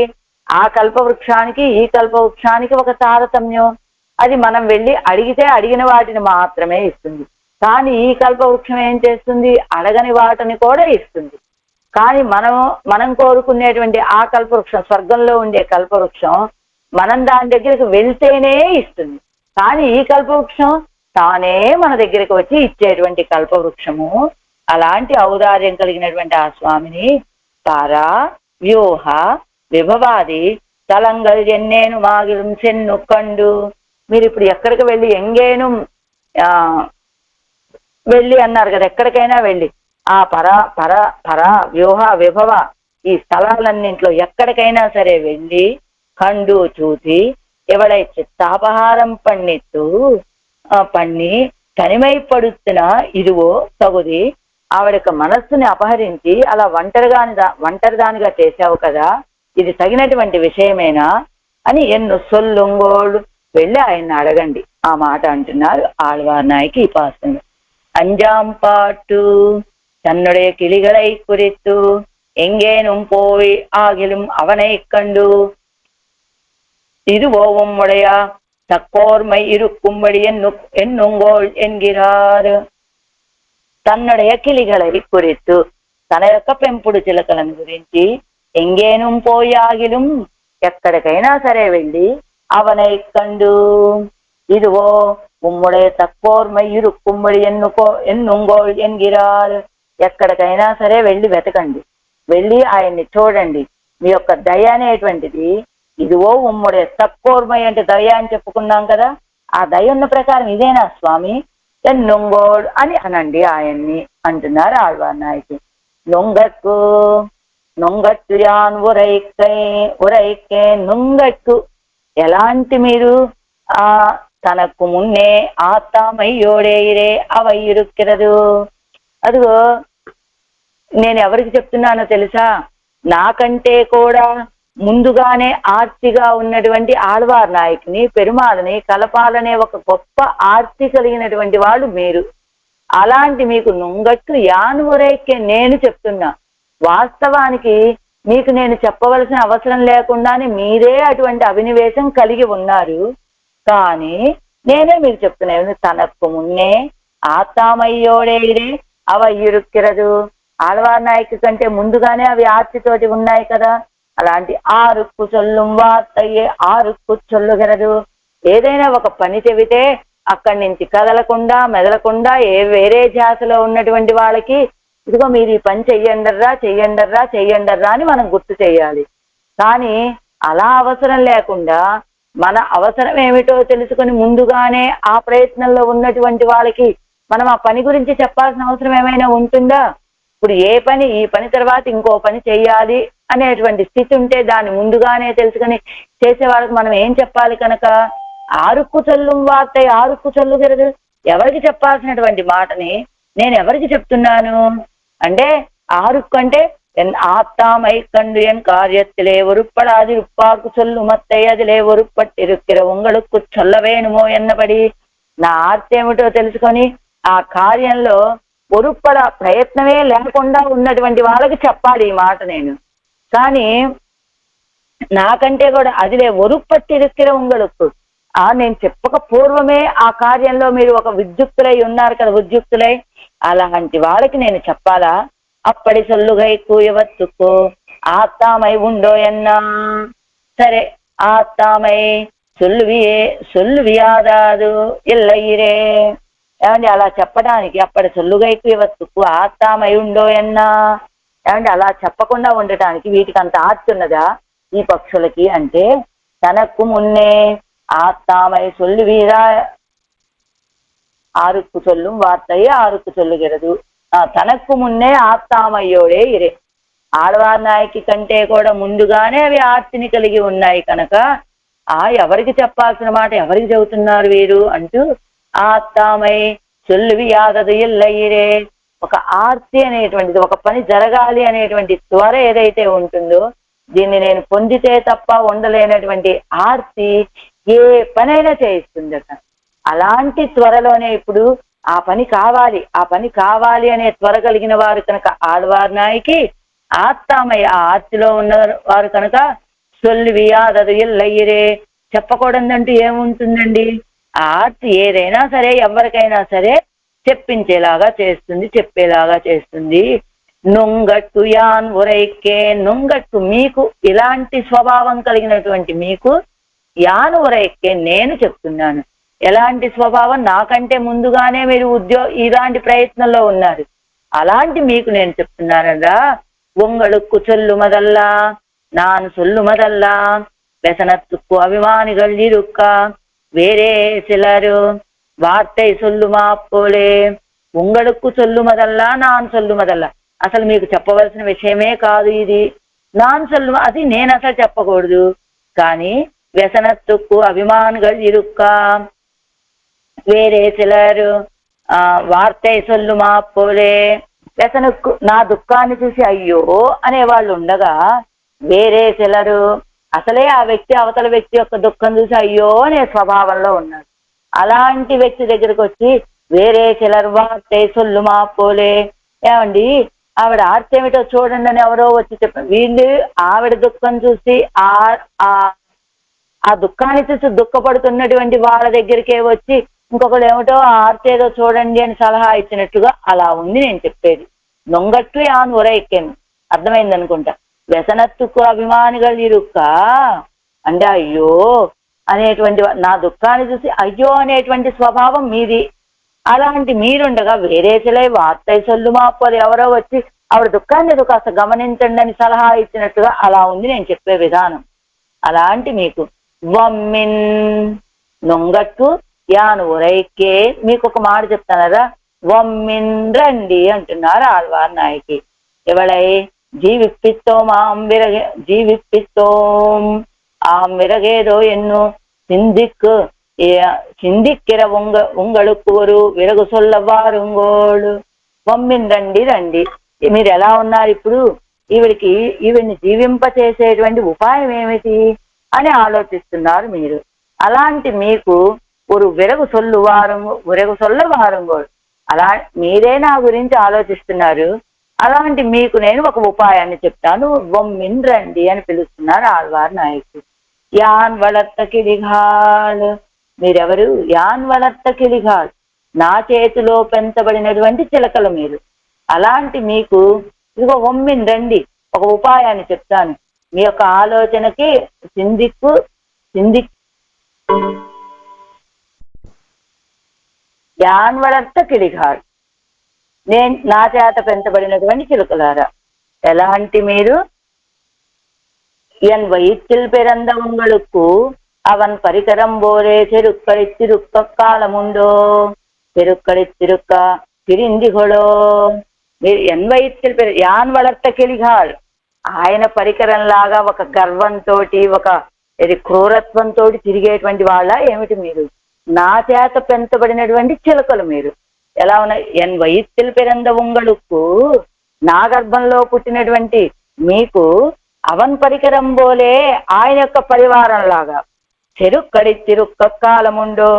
ఆ కల్పవృక్షానికి ఈ కల్పవృక్షానికి ఒక తారతమ్యం. అది మనం వెళ్ళి అడిగితే అడిగిన వాటిని మాత్రమే ఇస్తుంది. కానీ ఈ కల్పవృక్షం ఏం చేస్తుంది? అడగని వాటిని కూడా ఇస్తుంది. కానీ మనం కోరుకునేటువంటి ఆ కల్పవృక్షం, స్వర్గంలో ఉండే కల్పవృక్షం, మనం దాని దగ్గరికి వెళ్తేనే ఇస్తుంది. కానీ ఈ కల్పవృక్షం తానే మన దగ్గరికి వచ్చి ఇచ్చేటువంటి కల్పవృక్షము. అలాంటి ఔదార్యం కలిగినటువంటి ఆ స్వామిని తారా వ్యూహ విభవాది తలంగల్ ఎన్నేను మాగిలం సెన్ను కండు. మీరు ఇప్పుడు ఎక్కడికి వెళ్ళి ఎంగేను వెళ్ళి అన్నారు కదా, ఎక్కడికైనా వెళ్ళి ఆ పర వ్యూహ విభవ ఈ స్థలాలన్నింటిలో ఎక్కడికైనా సరే వెళ్ళి కండు చూసి ఎవడై చిత్తాపహారం పన్ని తనిమై ఇదివో తగుది, ఆవిడక మనస్సుని అపహరించి అలా ఒంటరిదానిగా చేశావు కదా, ఇది తగినటువంటి విషయమేనా అని ఎన్ను సొల్లుంగోడు వెళ్ళి ఆయన్ని అడగండి. ఆ మాట అంటున్నారు ఆళ్వార్ నాయకి ఈ పాసన. అంజాం పాటు தன்னுடைய கிளிகளை குறித்து எங்கேனும் போய் ஆகிலும் அவனை கண்டு இதுவோவும் உடையா தக்கோர்மை இருக்கும்படி ఎన్నుంగోల్ ఎన్గిరారు. తన్నుடைய కిలిகளை குறித்து, తన యొక్క పెంపుడు చిలకలను గురించి, ఎంగేనుం పోయాగిலும் ఎక్కడికైనా సరే వెళ్ళి అవనై కండు ఇదివో ఉమ్ముడే తక్కోర్మై ఇరుక్కుమ్మడి ఎన్నుంగోల్ ఎన్గిరారు. ఎక్కడికైనా సరే వెళ్ళి వెతకండి, వెళ్ళి ఆయన్ని చూడండి. మీ యొక్క దయ అనేటువంటిది ఇదివో ఉమ్ముడే తక్కోర్మై అంటే దయ అని చెప్పుకున్నాం కదా, ఆ దయ ఉన్న ప్రకారం ఇదేనా స్వామి? నొంగోడ్ అని అనండి ఆయన్ని అంటున్నారు ఆళ్వార్ నాయకి. నొంగట్టు యాన్ ఉరైకే నొంగట్టు, ఎలాంటి మీరు తనకు మున్నే ఆత్తామయ్యోడేయిరే అవై ఇరుక్కిరదు. అదిగో నేను ఎవరికి చెప్తున్నానో తెలుసా? నాకంటే కూడా ముందుగానే ఆర్తిగా ఉన్నటువంటి ఆళ్వార్ నాయకుని పెరుమాళని కలపాలనే ఒక గొప్ప ఆర్తి కలిగినటువంటి వాళ్ళు మీరు. అలాంటి మీకు నుంగట్టు యానువరైకే నేను చెప్తున్నా. వాస్తవానికి మీకు నేను చెప్పవలసిన అవసరం లేకుండానే మీరే అటువంటి అభినివేశం కలిగి ఉన్నారు. కానీ నేనే మీకు చెప్తున్నాను, తనకు మున్నే ఆత్తామయ్యోడేరే అవ ఇరుక్కిరదు. ఆళ్వార్ నాయకు కంటే ముందుగానే అవి ఆర్తితోటి ఉన్నాయి కదా. అలాంటి ఆరుక్కు చొల్లు వార్తయ్యే ఆరుక్కు చొల్లుగరదు. ఏదైనా ఒక పని చెబితే అక్కడి నుంచి కదలకుండా మెదలకుండా వేరే ధ్యాసలో ఉన్నటువంటి వాళ్ళకి ఇదిగో మీరు ఈ పని చెయ్యండర్రా అని మనం గుర్తు చేయాలి. కానీ అలా అవసరం లేకుండా మన అవసరం ఏమిటో తెలుసుకొని ముందుగానే ఆ ప్రయత్నంలో ఉన్నటువంటి వాళ్ళకి మనం ఆ పని గురించి చెప్పాల్సిన అవసరం ఏమైనా ఉంటుందా? ఇప్పుడు ఈ పని తర్వాత ఇంకో పని చెయ్యాలి అనేటువంటి స్థితి ఉంటే దాన్ని ముందుగానే తెలుసుకొని చేసే వాళ్ళకి మనం ఏం చెప్పాలి కనుక? ఆరుక్కు చొల్లు వార్త ఆరుక్కు చొల్లుగరదు. ఎవరికి చెప్పాల్సినటువంటి మాటని నేను ఎవరికి చెప్తున్నాను అంటే, ఆరుక్కు అంటే ஆத்தாமை கண்டு என் காரியத்திலே ஒருப்படாது உப்பாக்கு சொல்லு மத்தை அதிலே ஒருப்பட்டிருக்கிற உங்களுக்கு சொல்ல వేణుమో ఎన్నబడి. నా ఆర్తి ఏమిటో తెలుసుకొని ఆ కార్యంలో ఒరుప్పడ ప్రయత్నమే లేకుండా ఉన్నటువంటి వాళ్ళకి చెప్పాలి ఈ మాట నేను. కానీ నాకంటే కూడా అదిలే ఒరుప్పట్టిరుక్కిర உங்களுக்கு నేను చెప్పక పూర్వమే ఆ కార్యంలో మీరు ఒక విద్యుక్తులై ఉన్నారు కదా, ఉద్యుక్తులై, అలాంటి వాళ్ళకి నేను చెప్పాలా? అప్పటి సొల్లుగై కూయవత్తుకో ఆత్తామై ఉండో ఎన్నా. సరే, ఆత్తామై సొల్లువియాదాదు ఇల్లయ్యిరే. ఏమండి అలా చెప్పడానికి అప్పటి సొల్లుగై కూయవత్తుకు ఆత్తామై ఉండో ఎన్నా. ఏమండి అలా చెప్పకుండా ఉండటానికి వీటికి అంత ఆర్తున్నదా ఈ పక్షులకి అంటే? తనకు మున్నే ఆత్తామై సొల్లువీరా ఆరుక్కు చొల్லும் వార్తయ్యే ఆరుక్కు చొల్లుగిరదు. తనకు మున్నే ఆత్తామయ్యోడే ఇరే. ఆళ్వార్ నాయకి కంటే కూడా ముందుగానే అవి ఆర్తిని కలిగి ఉన్నాయి కనుక ఎవరికి చెప్పాల్సిన మాట ఎవరికి చెబుతున్నారు వీరు అంటూ ఆత్తామై చొల్లువి యాదదు ఇల్లయ్యిరే. ఒక ఆర్తి అనేటువంటిది, ఒక పని జరగాలి అనేటువంటి త్వర ఏదైతే ఉంటుందో, దీన్ని నేను పొందితే తప్ప ఉండలేనటువంటి ఆర్తి ఏ పనైనా చేయిస్తుందట. అలాంటి త్వరలోనే ఇప్పుడు ఆ పని కావాలి అనే త్వర కలిగిన వారు కనుక ఆళ్వార్ నాయకి, ఆత్తామయ్య ఆ ఆర్తిలో ఉన్న వారు కనుక సొల్లువియాదదు ఇల్లయ్యిరే. చెప్పకూడదంటూ ఏముంటుందండి? ఆ ఆర్తి ఏదైనా సరే ఎవరికైనా సరే చెప్పించేలాగా చేస్తుంది, చెప్పేలాగా చేస్తుంది. నొంగట్టు యాన్ ఉరైకే. నొంగట్టు మీకు, ఇలాంటి స్వభావం కలిగినటువంటి మీకు యాన్ ఉరైకే నేను చెప్తున్నాను. ఎలాంటి స్వభావం? నాకంటే ముందుగానే మీరు ఇలాంటి ప్రయత్నంలో ఉన్నారు. అలాంటి మీకు నేను చెప్తున్నానరా. உங்களுக்கு சொல்லுமதல்லா நான் சொல்லுமதல்லா వ్యసనத்துக்கு అభిమానిகள் இருக்க వేరే சிலరు వార్తై சொல்லுமா పోలే. உங்களுக்கு சொல்லுமதல்லா நான் சொல்லுమదల్లా. అసలు మీకు చెప్పవలసిన విషయమే కాదు ఇది. నాన్ సొల్లు అది నేను అసలు చెప్పకూడదు. కానీ వ్యసనத்துக்கு అభిమానిகள் இருக்க వేరే చిలరు వార్తై సొల్లుమా పోలే. వ్యసనకు నా దుఃఖాన్ని చూసి అయ్యో అనేవాళ్ళు ఉండగా, వేరే చిలరు అసలే ఆ వ్యక్తి అవతల వ్యక్తి యొక్క దుఃఖం చూసి అయ్యో అనే స్వభావంలో ఉన్నారు. అలాంటి వ్యక్తి దగ్గరకు వచ్చి వేరే చిలరు వార్తై సొల్లుమా పోలే. ఏమండి ఆవిడ ఆర్తి ఏమిటో చూడండి అని ఎవరో వచ్చి చెప్పారు. వీళ్ళు ఆవిడ దుఃఖం చూసి ఆ దుఃఖాన్ని చూసి దుఃఖపడుతున్నటువంటి వాళ్ళ దగ్గరికే వచ్చి ఇంకొకరు ఏమిటో ఆర్తి ఏదో చూడండి అని సలహా ఇచ్చినట్టుగా అలా ఉంది నేను చెప్పేది. నొంగట్టు యాన్ ఉరైకెన్ అర్థమైంది అనుకుంటా. వ్యసనత్తుకు అభిమానిகள் இருக்க అంటే అయ్యో అనేటువంటి, నా దుఃఖాన్ని చూసి అయ్యో అనేటువంటి స్వభావం మీది. అలాంటి మీరుండగా వేరే చిలై వార్తై సొల్లుమా పోలే ఎవరో వచ్చి ఆవిడ దుఃఖాన్ని ఏదో కాస్త గమనించండి అని సలహా ఇచ్చినట్టుగా అలా ఉంది నేను చెప్పే విధానం. అలాంటి మీకు వమ్మిన్ నొంగట్టు యాను ఉరైకే. మీకు ఒక మాట చెప్తానరా. వమ్మిన్ రండి అంటున్నారు ఆళ్వార్ నాయకి. ఎవళై జీవిప్పిస్తోం ఆం విరగేదో ఎన్ను சிந்திக்கிற உங்களுக்கு ஒரு విరగు సొల్లవారుంగోళ్ళు. వమ్మిన్ రండి. మీరు ఎలా ఉన్నారు ఇప్పుడు? ఈవిడిని జీవింపచేసేటువంటి ఉపాయం ఏమిటి అని ఆలోచిస్తున్నారు మీరు. అలాంటి మీకు ఒక విరగు సొల్ల వారంగోడు అలా మీరే నా గురించి ఆలోచిస్తున్నారు. అలాంటి మీకు నేను ఒక ఉపాయాన్ని చెప్తాను, బొమ్మిన్ రండి అని పిలుస్తున్నారు ఆళ్వార్ నాయకుడు. యాన్ వళర్త కిలిఘాల్, మీరెవరు? యాన్ వళర్త కిలిఘాల్, నా చేతిలో పెంచబడినటువంటి చిలకలు మీరు. అలాంటి మీకు ఇదిగో బొమ్మిన్ రండి, ఒక ఉపాయాన్ని చెప్తాను. మీ యొక్క ఆలోచనకి సిందిక్కు యాన్ వళర్త కిలిఘాల్, నా చేత పెంచబడినటువంటి చిలుకలారా. ఎలాంటి మీరు? என் வயிற்றில் பிறந்த உங்களுக்கு அவன் பரிகரம் போலே செருக்களித்திருக்க காலமுண்டோ, பெருக்களித்திருக்க పిరిందిగొడో. మీరు ఎన్ వయిత్తిల్ యాన్ వళర్త కిలిఘాల్, ఆయన పరికరంలాగా ఒక గర్వంతో ఒక క్రూరత్వంతో తిరిగేటువంటి వాళ్ళ ఏమిటి మీరు? నా చేత పెంచబడినటువంటి చిలుకలు మీరు. ఎలా ఉన్నాయి? ఎన్ వయిత్తిల్ పిరంద ఉంగళుకు, నా గర్భంలో పుట్టినటువంటి మీకు అవన్ పరికరం పోలే, ఆయన యొక్క పరివారం లాగా చెరుక్కడిత్తిరుక్క కాలముండో,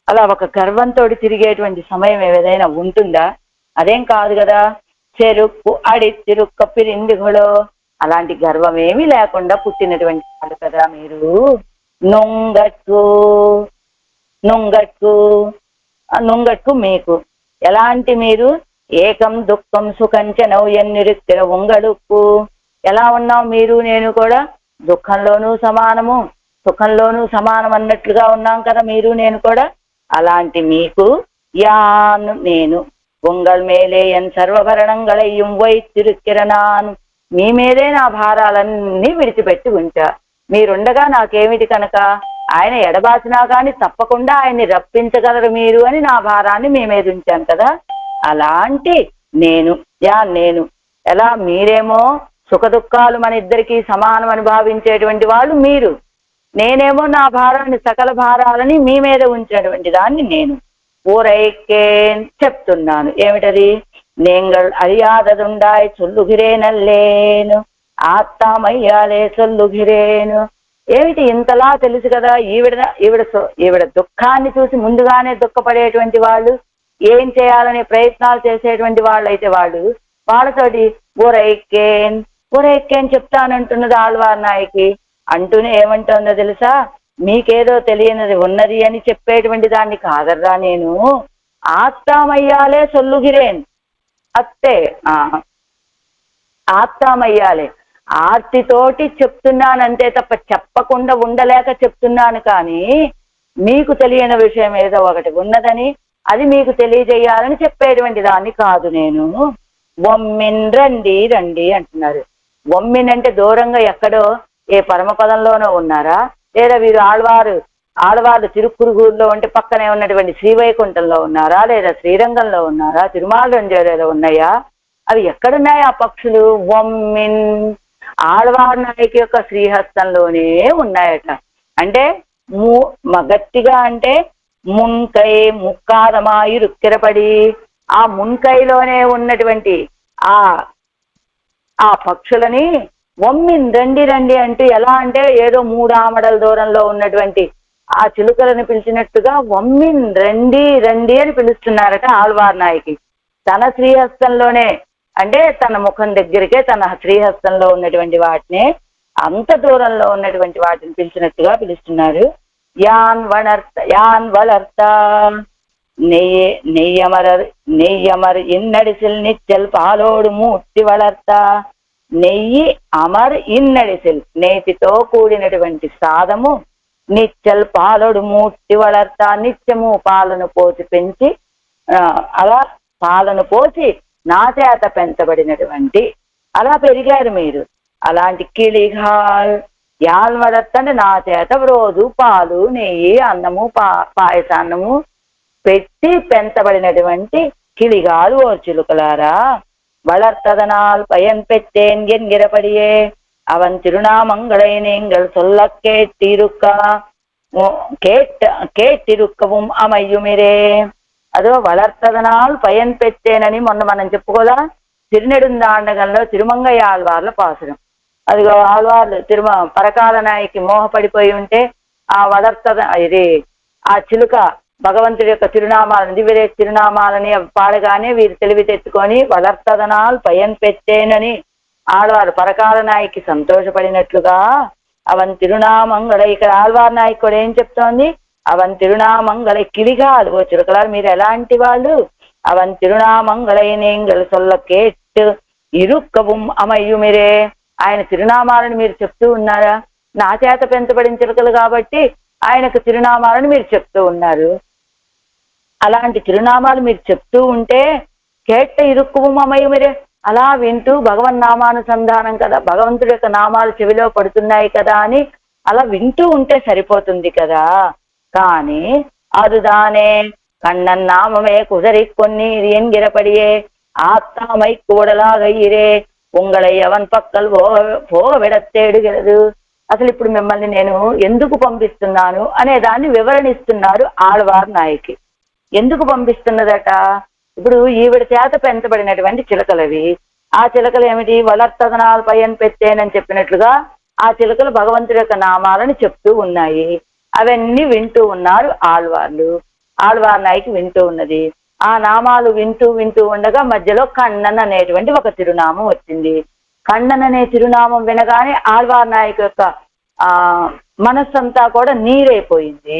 అలా ఒక గర్వంతో తిరిగేటువంటి సమయం ఏదైనా ఉంటుందా? అదేం కాదు కదా. చెరుక్కు అడిత్తిరుక్క పిరిందిగొడో, అలాంటి గర్వం ఏమీ లేకుండా పుట్టినటువంటి వాళ్ళు కదా మీరు. నుంగట్కు మీకు ఎలాంటి మీరు? ఏకం దుఃఖం సుఖంచనౌ ఎన్నిరుక్కిర ఉంగడుక్కు, ఎలా ఉన్నావు మీరు నేను కూడా? దుఃఖంలోనూ సమానము, సుఖంలోనూ సమానం అన్నట్లుగా ఉన్నాం కదా మీరు నేను కూడా. అలాంటి మీకు యాన్ నేను ఉంగళ్ మేలే ఎన్ సర్వభరణంగళయ్యం వైత్తిరుక్కిరనాను, మీ మీదే నా భారాలన్నీ విడిచిపెట్టి ఉంచా. మీరుండగా నాకేమిటి కనుక? ఆయన ఎడబాసినా కానీ తప్పకుండా ఆయన్ని రప్పించగలరు మీరు అని నా భారాన్ని మీ మీద ఉంచాను కదా. అలాంటి నేను నేను ఎలా? మీరేమో సుఖ దుఃఖాలు మన ఇద్దరికి సమానం అని భావించేటువంటి వాళ్ళు మీరు, నేనేమో నా భారాన్ని సకల భారాలని మీ మీద ఉంచేటువంటి దాన్ని నేను. ఊరైకేన్ చెప్తున్నాను. ఏమిటది? నేంగల్ అరియాదదుండాయ్ చొల్లుగిరేనల్లేను, ఆత్తామయ్యాలే చొల్లుగిరేను. ఏమిటి ఇంతలా తెలుసు కదా? ఈవిడ దుఃఖాన్ని చూసి ముందుగానే దుఃఖపడేటువంటి వాళ్ళు, ఏం చేయాలనే ప్రయత్నాలు చేసేటువంటి వాళ్ళు అయితే వాళ్ళతోటి ఊరైకేన్ చెప్తానంటున్నది ఆళ్వార్ నాయకి. అంటూనే ఏమంటుందో తెలుసా? మీకేదో తెలియనిది ఉన్నది అని చెప్పేటువంటి దాన్ని కాదర్రా నేను. ఆత్తామయ్యాలే సొల్లుగిరేన్, అత్తే ఆత్తామయ్యాలే, ఆర్తితోటి చెప్తున్నానంతే తప్ప చెప్పకుండా ఉండలేక చెప్తున్నాను. కానీ మీకు తెలియని విషయం ఏదో ఒకటి ఉన్నదని అది మీకు తెలియజేయాలని చెప్పేటువంటి దాన్ని కాదు నేను. వమ్మిన్ రండి రండి అంటున్నారు. వమ్మిన్ అంటే దూరంగా ఎక్కడో ఏ పరమపదంలోనో ఉన్నారా? లేదా వీరు ఆళ్వారు తిరుక్కురుగురులో ఉంటే పక్కనే ఉన్నటువంటి శ్రీవైకుంఠంలో ఉన్నారా? లేదా శ్రీరంగంలో ఉన్నారా? తిరుమలలో ఉన్నాయా? అవి ఎక్కడున్నాయి ఆ పక్షులు? వమ్మిన్ ఆళ్వార్ నాయకి యొక్క శ్రీహస్తంలోనే ఉన్నాయట. అంటే గట్టిగా అంటే మున్కై ముక్కాదమాయి రుక్కిరపడి, ఆ మున్కైలోనే ఉన్నటువంటి ఆ పక్షులని వమ్మిన్ రండి రండి అంటే ఎలా అంటే ఏదో 3 ఆమడల దూరంలో ఉన్నటువంటి ఆ చిలుకలను పిలిచినట్టుగా వమ్మిన్ రండి రండి అని పిలుస్తున్నారట ఆళ్వార్ నాయకి. తన శ్రీహస్తంలోనే అంటే తన ముఖం దగ్గరికే తన శ్రీహస్తంలో ఉన్నటువంటి వాటిని, అంత దూరంలో ఉన్నటువంటి వాటిని పిలిచినట్టుగా పిలుస్తున్నారు. యాన్ వళర్త నెయ్యమర్ ఇన్నడిసిల్ నిచ్చల్ పాలోడు మూర్తి వళర్త. నెయ్యి అమర్ ఇన్నడిసిల్, నేతితో కూడినటువంటి సాదము, నిచ్చల్ పాలోడు మూర్తి వళర్త, నిత్యము పాలను పోసి పెంచి అలా పాలను పోసి నా చేత పెంచబడినటువంటి అలా పెరిగారు మీరు. అలాంటి కిళిఘాల్ యాన్ వళర్త అంటే నా చేత రోజు పాలు నెయ్యి అన్నము పాయసాన్నము పెట్టి పెంచబడినటువంటి కిళిగాలు ఓ చిలుకలారా. வளர்த்ததனால் பயன் பெற்றேன் என்கிறபடியே அவன் திருநாமங்களை நீங்கள் சொல்ல కేట్టిరుక్కవం అమయ్యుమిరే. అదో వళర్తదనాల్ పయన్ పెట్టేనని మొన్న మనం చెప్పుకోదా? తిరునెడుందాండగంలో తిరుమంగయ్య ఆళ్వార్ల పాసురం. అదిగో ఆళ్వార్లు పరకాల నాయకి మోహపడిపోయి ఉంటే ఆ వదర్తద ఇది ఆ చిలుక భగవంతుడి యొక్క తిరునామాలను దివ్యదే తిరునామాలని పాడగానే వీరు తెలివి తెచ్చుకొని వదర్తదనాలు పయన్ పెట్టేనని ఆళ్వారు పరకాల నాయకి సంతోషపడినట్లుగా అవన్ తిరునామంగళ ఇక్కడ ఆళ్వార్ నాయకుడు ఏం చెప్తోంది? అవన్ తిరునామంగళ కిలిగాలు ఓ చిలుకలారు మీరు ఎలాంటి వాళ్ళు? అవన్ తిరునామంగళై నేంగళ సొల్ల కేట్టు ఇరుక్కവും అమయ్యుమిరే ఆయన తిరునామాలను మీరు చెప్తూ ఉన్నారా? నా చేత పెంచబడిన చిలుకలు కాబట్టి ఆయనకు తిరునామాలను మీరు చెప్తూ ఉన్నారు. అలాంటి తిరునామాలు మీరు చెప్తూ ఉంటే కేట్ట ఇరుక్కువం అమయ్యుమిరే అలా వింటూ భగవన్నామానుసంధానం కదా, భగవంతుడి యొక్క నామాలు చెవిలో పడుతున్నాయి కదా అని అలా వింటూ ఉంటే సరిపోతుంది కదా. కానీ அதுதானே கண்ணன் நாமமே குதறி கொன்னீர் என்கிறபடியே ஆத்தாமை கூடலாக இரே உங்களை அவன் పక్కల్ పోగ విడతేడుகிறது. అసలు ఇప్పుడు మిమ్మల్ని నేను ఎందుకు పంపిస్తున్నాను అనే దాన్ని వివరణిస్తున్నారు ఆళ్వార్ నాయకి. ఎందుకు పంపిస్తున్నదట? ఇప్పుడు ఈవిడ చేత పెంచబడినటువంటి చిలకలవి. ఆ చిలకలు ఏమిటి? వలర్తదనాలు పయన్ పెట్టేనని చెప్పినట్లుగా ఆ చిలకలు భగవంతుడి యొక్క నామాలను చెప్తూ ఉన్నాయి. అవన్నీ వింటూ ఉన్నారు ఆళ్వార్లు. ఆళ్వార్ నాయకి వింటూ ఉన్నది. ఆ నామాలు వింటూ వింటూ ఉండగా మధ్యలో కണ്ണన్ అనేటువంటి ఒక తిరునామం వచ్చింది. కಣ್ಣన్ అనే తిరునామం వినగానే ఆళ్వార్ నాయకు యొక్క మనస్సంతా కూడా నీరైపోయింది.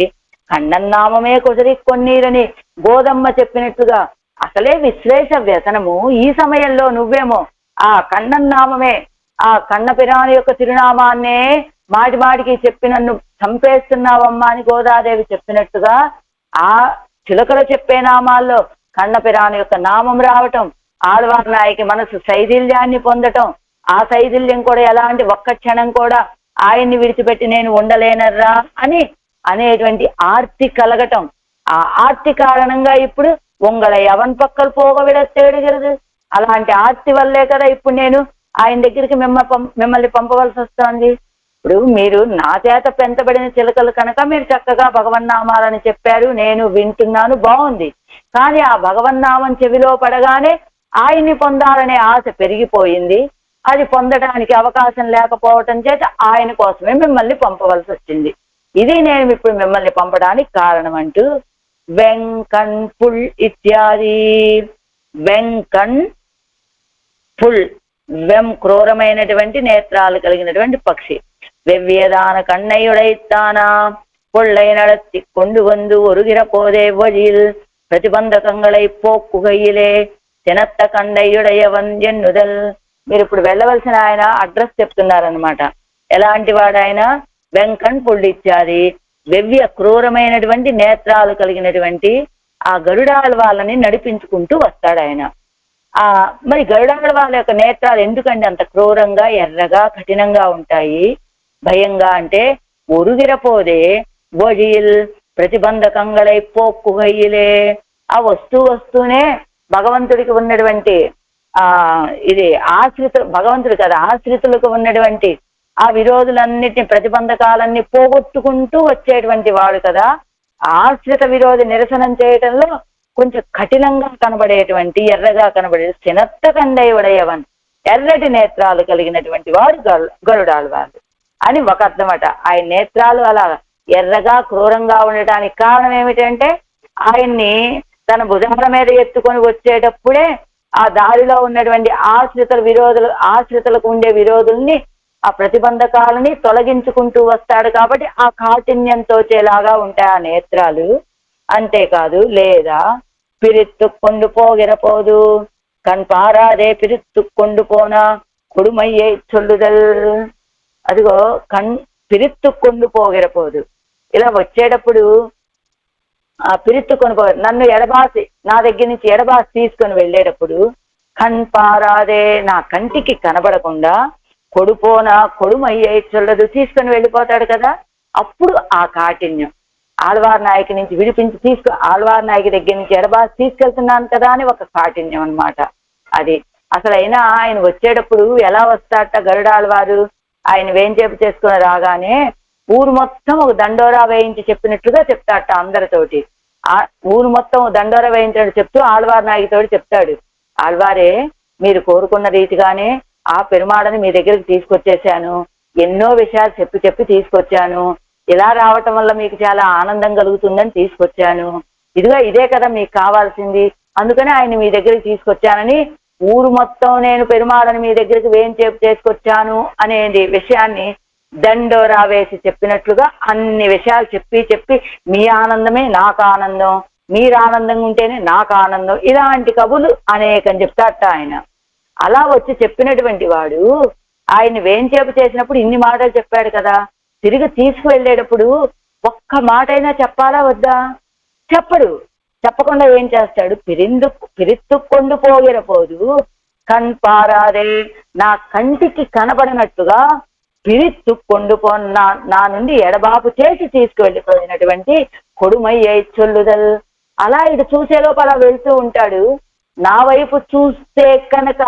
కಣ್ಣన్ నామమే కుదిరి కొన్నీరని గోదమ్మ చెప్పినట్టుగా అసలే విశ్లేష వ్యసనము. ఈ సమయంలో నువ్వేమో ఆ కಣ್ಣన్ నామమే ఆ కన్నపిరాని యొక్క తిరునామాన్నే మాటి మాటికి చెప్పి నన్ను చంపేస్తున్నావమ్మా అని గోదాదేవి చెప్పినట్టుగా ఆ చిలకలు చెప్పే నామాల్లో కన్నపిరాని యొక్క నామం రావటం, ఆళ్వార్ నాయకి మనసు శైథిల్యాన్ని పొందటం, ఆ శైథిల్యం కూడా ఎలాంటి ఒక్క క్షణం కూడా ఆయన్ని విడిచిపెట్టి నేను ఉండలేనర్రా అని అనేటువంటి ఆర్తి కలగటం. ఆ ఆర్తి కారణంగా ఇప్పుడు ఉంగళ ఎవన్ పక్కలు పోగ విడతేడుகிறது. అలాంటి ఆర్తి వల్లే కదా ఇప్పుడు నేను ఆయన దగ్గరికి మిమ్మల్ని పంపవలసి వస్తోంది. ఇప్పుడు మీరు నా చేత పెంచబడిన చిలకలు కనుక మీరు చక్కగా భగవన్నామాలని చెప్పారు, నేను వింటున్నాను, బాగుంది. కానీ ఆ భగవన్నామం చెవిలో పడగానే ఆయన్ని పొందాలనే ఆశ పెరిగిపోయింది. అది పొందడానికి అవకాశం లేకపోవటం చేత ఆయన కోసమే మిమ్మల్ని పంపవలసి వచ్చింది. ఇది నేను ఇప్పుడు మిమ్మల్ని పంపడానికి కారణం అంటూ వెంకన్ పుల్ ఇత్యాది. వెంకన్ పుల్ వెం క్రూరమైనటువంటి నేత్రాలు కలిగినటువంటి పక్షి. வெவ்வியதான கண்ணையுடைத்தான கொள்ளை நடத்தி கொண்டு வந்து ஒருகிற போதே வழியில் ప్రతిబంధకంగళై పోక్కుగయిలే తినత్త కండయ్యుడయవన్ ఎన్నుదల్. మీరు ఇప్పుడు వెళ్ళవలసిన ఆయన అడ్రస్ చెప్తున్నారనమాట. ఎలాంటి వాడాయన? వెంకన్ పుళ్ళిత్యాది వెవ్య క్రూరమైనటువంటి నేత్రాలు కలిగినటువంటి ఆ గరుడాల వాళ్ళని నడిపించుకుంటూ వస్తాడు ఆయన. మరి గరుడాల వాళ్ళ యొక్క నేత్రాలు ఎందుకండి అంత క్రూరంగా ఎర్రగా కఠినంగా ఉంటాయి? భయంగా అంటే ఒరుగిరపోదే వజిల్ ప్రతిబంధకంగళై పోక్కుగయిలే. ఆ వస్తూనే భగవంతుడికి ఉన్నటువంటి ఇది భగవంతుడు కదా ఆశ్రితులకు ఉన్నటువంటి ఆ విరోధులన్నిటిని ప్రతిబంధకాలన్నీ పోగొట్టుకుంటూ వచ్చేటువంటి వాడు కదా. ఆశ్రిత విరోధి నిరసనం చేయటంలో కొంచెం కఠినంగా కనబడేటువంటి ఎర్రగా కనబడే సినత్త కండయ్యుడయవన్ ఎర్రటి నేత్రాలు కలిగినటువంటి వాడు గరుడాళ్వారు అని ఒక అర్థమట. ఆయన నేత్రాలు అలా ఎర్రగా క్రూరంగా ఉండటానికి కారణం ఏమిటంటే ఆయన్ని తన భుజాల మీద ఎత్తుకొని వచ్చేటప్పుడే ఆ దారిలో ఉన్నటువంటి ఆశ్రితలకు ఉండే విరోధుల్ని ఆ ప్రతిబంధకాలని తొలగించుకుంటూ వస్తాడు కాబట్టి ఆ కాఠిన్యంతో చేలాగా ఉంటాయి ఆ నేత్రాలు. అంతేకాదు లేదా పిరిత్తుక్కొండు పోగిరపోదు కన్పారాదే పిరిత్తుక్కొండు పోనా కొడుమయ్యే చొల్లుదల్. అదిగో పిరిత్తుక్కొండు పోగిరపోదు. ఇలా వచ్చేటప్పుడు ఆ పిరిత్తుకొని నన్ను ఎడబాసి నా దగ్గర నుంచి ఎడబాసి తీసుకొని వెళ్ళేటప్పుడు కన్పారాదే నా కంటికి కనబడకుండా కొడుపోనా కొడుమయ్యే చొల్లదు తీసుకొని వెళ్ళిపోతాడు కదా. అప్పుడు ఆ కాఠిన్యం ఆళ్వార్ నాయకి నుంచి విడిపించి ఆళ్వార్ నాయకి దగ్గర నుంచి ఎడబాసి తీసుకెళ్తున్నాను కదా అని ఒక కాఠిన్యం అనమాట. అది అసలైనా ఆయన వచ్చేటప్పుడు ఎలా వస్తాడట గరుడాళ్వారు? ఆయన వేంచేపు చేసుకుని రాగానే ఊరు మొత్తం ఒక దండోరా వేయించి చెప్పినట్లుగా చెప్తాడట అందరితోటి. ఊరు మొత్తం దండోరా వేయించినట్టు చెప్తూ ఆళ్వార్ నాయకితోటి చెప్తాడు, ఆళ్వారే మీరు కోరుకున్న రీతిగానే ఆ పెరుమాడని మీ దగ్గరికి తీసుకొచ్చేసాను. ఎన్నో విషయాలు చెప్పి చెప్పి తీసుకొచ్చాను. ఇలా రావటం వల్ల మీకు చాలా ఆనందం కలుగుతుందని తీసుకొచ్చాను. ఇదిగో ఇదే కదా మీకు కావాల్సింది, అందుకని ఆయన మీ దగ్గరికి తీసుకొచ్చానని ఊరు మొత్తం నేను పెరుమాడని మీ దగ్గరికి వేంచేపు చేసుకొచ్చాను అనేది విషయాన్ని దండోరా వేసి చెప్పినట్లుగా అన్ని విషయాలు చెప్పి చెప్పి మీ ఆనందమే నాకు ఆనందం, మీరు ఆనందంగా ఉంటేనే నాకు ఆనందం, ఇలాంటి కబులు అనేకం చెప్తాట ఆయన. అలా వచ్చి చెప్పినటువంటి వాడు ఆయన వేంచేపు చేసినప్పుడు ఇన్ని మాటలు చెప్పాడు కదా, తిరిగి తీసుకువెళ్ళేటప్పుడు ఒక్క మాట అయినా చెప్పాలా వద్దా? చెప్పడు. చెప్పకుండా ఏం చేస్తాడు? పిరిత్తుకొండు పోగిరపోదు కణ్ పారాదే, నా కంటికి కనబడినట్టుగా పిరిత్తుకొండు నా నుండి ఎడబాపు చేసి తీసుకువెళ్ళిపోయినటువంటి కొడుమయ్య చొల్లుదల్. అలా ఇటు చూసే లోపల వెళ్తూ ఉంటాడు. నా వైపు చూస్తే కనుక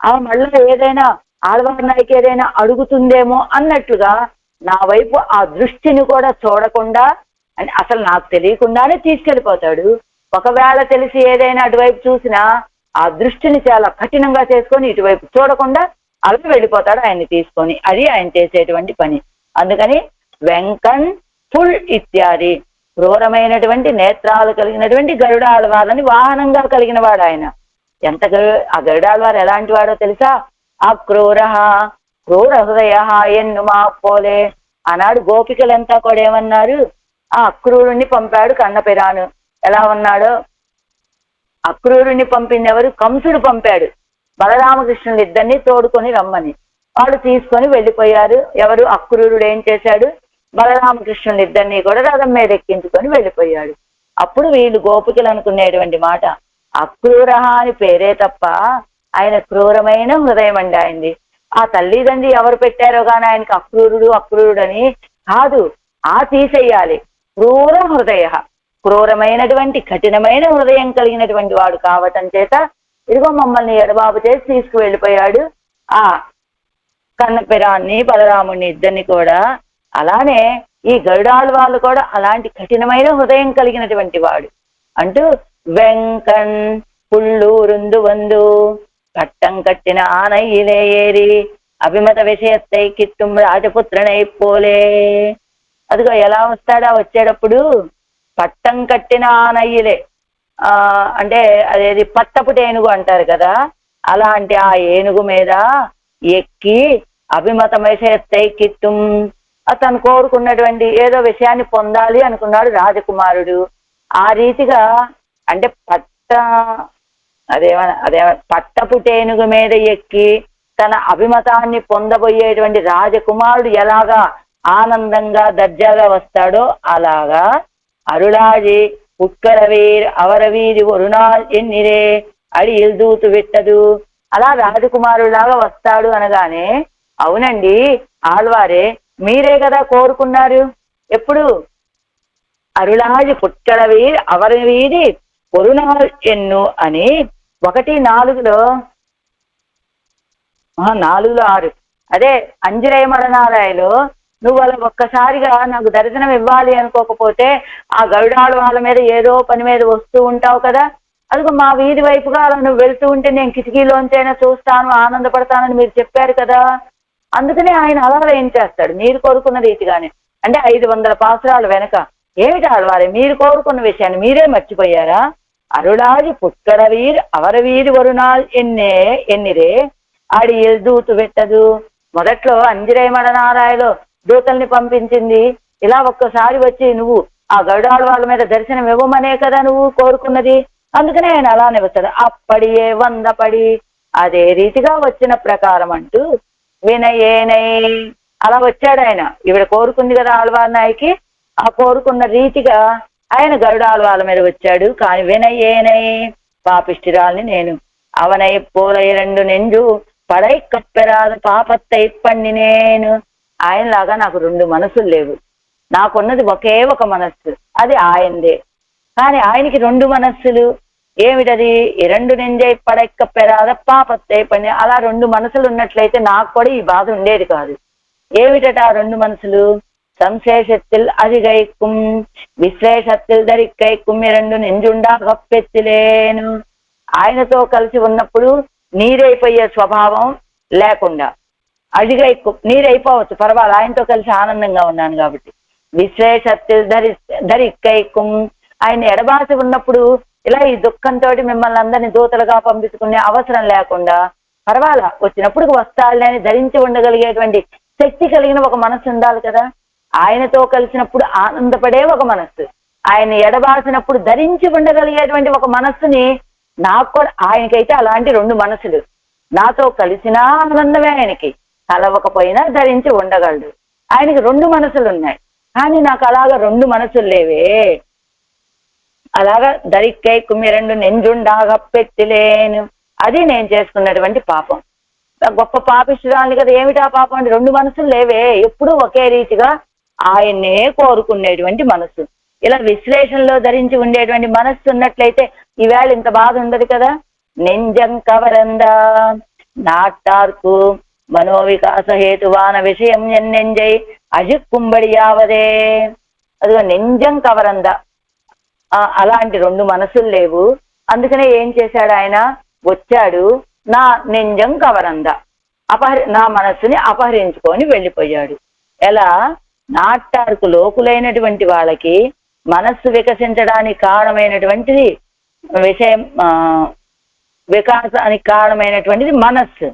ఆ మళ్ళీ ఏదైనా ఆళ్వార్ నాయకి ఏదైనా అడుగుతుందేమో అన్నట్లుగా నా వైపు ఆ దృష్టిని కూడా చూడకుండా, అసలు నాకు తెలియకుండానే తీసుకెళ్ళిపోతాడు. ఒకవేళ తెలిసి ఏదైనా అటువైపు చూసినా ఆ దృష్టిని చాలా కఠినంగా చేసుకొని ఇటువైపు చూడకుండా అలా వెళ్ళిపోతాడు ఆయన్ని తీసుకొని. అది ఆయన చేసేటువంటి పని. అందుకని వెంకన్ ఫుల్ ఇత్యాది క్రూరమైనటువంటి నేత్రాలు కలిగినటువంటి గరుడాళ్వార్లని వాహనంగా కలిగిన వాడు ఆయన. ఎంత ఆ గరుడాళ్వారు ఎలాంటి వాడో తెలుసా? అక్రూర క్రూర హృదయ ఎన్ను మా పోలే. ఆనాడు గోపికలంతా కూడా ఏమన్నారు? ఆ అక్రూరుణ్ణి పంపాడు కన్నపిరాను. ఎలా ఉన్నాడో? అక్రూరుణ్ణి పంపింది ఎవరు? కంసుడు పంపాడు. బలరామకృష్ణులు ఇద్దరిని తోడుకొని రమ్మని. వాళ్ళు తీసుకొని వెళ్ళిపోయారు. ఎవరు? అక్రూరుడు ఏం చేశాడు? బలరామకృష్ణులు ఇద్దరిని కూడా రథం మీద ఎక్కించుకొని వెళ్ళిపోయాడు. అప్పుడు వీళ్ళు గోపికలు అనుకునేటువంటి మాట, అక్రూర అని పేరే తప్ప ఆయన క్రూరమైన హృదయం అండి ఆయనది. ఆ తల్లిదండ్రి ఎవరు పెట్టారో కానీ ఆయనకి అక్రూరుడు అక్రూరుడు అని కాదు, ఆ తీసేయాలి. క్రూర హృదయ, క్రూరమైనటువంటి కఠినమైన హృదయం కలిగినటువంటి వాడు కావటం చేత ఇదిగో మమ్మల్ని ఎడబాబు చేసి తీసుకువెళ్ళిపోయాడు ఆ కన్నపిరాన్ని బలరాముడిని ఇద్దరిని కూడా. అలానే ఈ గరుడాళ్వార్లు కూడా అలాంటి కఠినమైన హృదయం కలిగినటువంటి వాడు అంటూ వెంకన్ పుల్లూరుందు వందు కట్టం కట్టిన ఆనయ్యిలే ఏరి అభిమత విషయత్తై కిత్తుం రాజపుత్రనై పోలే. అదిగో ఎలా వస్తాడా? వచ్చేటప్పుడు పట్టం కట్టిన ఆనయ్యిలే, అంటే అదేది పట్టపు ఏనుగు అంటారు కదా, అలాంటి ఆ ఏనుగు మీద ఎక్కి అభిమత విషయత్తై కిత్తుం, అతను కోరుకున్నటువంటి ఏదో విషయాన్ని పొందాలి అనుకున్నాడు రాజకుమారుడు. ఆ రీతిగా అంటే పట్టపు ఏనుగు మీద ఎక్కి తన అభిమతాన్ని పొందబోయేటువంటి రాజకుమారుడు ఎలాగా ఆనందంగా దర్జాగా వస్తాడో అలాగా అరుళాజి ఉక్కరవీర్ అవరవీరి ఒరునాల్ ఎన్నిరే అడి ఇల్దూతు విట్టదు, అలా రాజకుమారులాగా వస్తాడు అనగానే, అవునండి ఆళ్వారే మీరే కదా కోరుకున్నారు. ఎప్పుడు? అరుళాజి పుట్టడవీర్ అవరవీరి ఒరునాల్ ఎన్ను అని 1:4లో 4:6 అదే అంజనేయ మరణాలయలో నువ్వు అలా ఒక్కసారిగా నాకు దర్శనం ఇవ్వాలి అనుకోకపోతే ఆ గరుడాళ్ళ వాళ్ళ మీద ఏదో పని మీద వస్తూ ఉంటావు కదా, అదిగో మా వీధి వైపుగా అలా నువ్వు వెళ్తూ ఉంటే నేను కిటికీలోంచైనా చూస్తాను ఆనందపడతానని మీరు చెప్పారు కదా. అందుకనే ఆయన అలా ఏం చేస్తాడు మీరు కోరుకున్న రీతిగానే. అంటే 500 పాసురాలు వెనక ఏమిటి ఆళ్వారే మీరు కోరుకున్న విషయాన్ని మీరే మర్చిపోయారా? అరుళాజి పుట్టడవీర్ అవరవీరి వరుణాల్ ఎన్నిరే ఆడి ఎల్దూతు పెట్టదు. మొదట్లో అంజనేయ మరణాలయలో దూతల్ని పంపించింది. ఇలా ఒక్కసారి వచ్చి నువ్వు ఆ గరుడాళ్ళ వాళ్ళ మీద దర్శనం ఇవ్వమనే కదా నువ్వు కోరుకున్నది. అందుకనే ఆయన అలానే వచ్చాడు. అప్పడియే 100 పడి అదే రీతిగా వచ్చిన ప్రకారం అంటూ వినయేనై అలా వచ్చాడు ఆయన. ఈవిడ కోరుకుంది కదా ఆళ్వార్ నాయకి, ఆ కోరుకున్న రీతిగా ఆయన గరుడాళ్వాళ్ళ మీద వచ్చాడు. కానీ వినయేనై పాపిష్టిరాల్ని నేను అవనై పోలై 2 నెంజు పడై కప్పెరాద పాపత్తై పండి నేను. ఆయనలాగా నాకు 2 మనసులు లేవు. నాకున్నది ఒకే ఒక మనస్సు, అది ఆయనదే. కానీ ఆయనకి 2 మనస్సులు. ఏమిటది? 2 నెంజై పడెక్కప్పెరాద పాపత్తై పండి. అలా 2 మనసులు ఉన్నట్లయితే నాకు కూడా ఈ బాధ ఉండేది కాదు. ఏమిటట ఆ 2 మనసులు? సంశేషత్తిల్ అదిగైక్కుం విశ్లేషత్తిల్ దరిక్కైక్కుం 2 నెంజుండా గప్పెత్తిలేను. ఆయనతో కలిసి ఉన్నప్పుడు నీరైపోయే స్వభావం లేకుండా అడిగా నీరైపోవచ్చు, పర్వాలేదు, ఆయనతో కలిసి ఆనందంగా ఉన్నాను కాబట్టి. విశ్వేషత్తు ధరిక్కైకుం, ఆయన ఎడబాసి ఉన్నప్పుడు ఇలా ఈ దుఃఖంతో మిమ్మల్ని అందరినీ దూతలుగా పంపించుకునే అవసరం లేకుండా పర్వాలా, వచ్చినప్పుడు వస్తాళ్ళని అని ధరించి ఉండగలిగేటువంటి శక్తి కలిగిన ఒక మనస్సు ఉండాలి కదా. ఆయనతో కలిసినప్పుడు ఆనందపడే ఒక మనస్సు, ఆయన ఎడబాసినప్పుడు ధరించి ఉండగలిగేటువంటి ఒక మనస్సుని నాకు కూడా, ఆయనకైతే అలాంటి రెండు మనసులు, నాతో కలిసినా ఆనందమే ఆయనకి, కలవకపోయినా ధరించి ఉండగలడు. ఆయనకి రెండు మనసులు ఉన్నాయి, కానీ నాకు అలాగా రెండు మనసులు లేవే. అలాగా ధరిక్కై కుమ్మిరెండు నెంజుండాగా పెట్టిలేను, అది నేను చేసుకున్నటువంటి పాపం. గొప్ప పాపిష్టురాలి కదా, ఏమిటా పాపం అంటే రెండు మనసులు లేవే, ఎప్పుడూ ఒకే రీతిగా ఆయన్నే కోరుకునేటువంటి మనసు. ఇలా విశ్లేషణలో ధరించి ఉండేటువంటి మనస్సు ఉన్నట్లయితే ఈవేళ ఇంత బాధ ఉండదు కదా. నెంజం కవరందా నాటార్కు మనోవికాస హేతువాన విషయం ఎన్నెంజై అజిక్కుంబడి యావదే. అదిగో నెంజం కవరందా, అలాంటి రెండు మనసులు లేవు. అందుకనే ఏం చేశాడు ఆయన, వచ్చాడు నా నెంజం కవరందా, నా మనస్సుని అపహరించుకొని వెళ్ళిపోయాడు. ఎలా, నాటార్కు లోకులైనటువంటి వాళ్ళకి మనస్సు వికసించడానికి కారణమైనటువంటిది విషయం, వికాసానికి కారణమైనటువంటిది మనస్సు.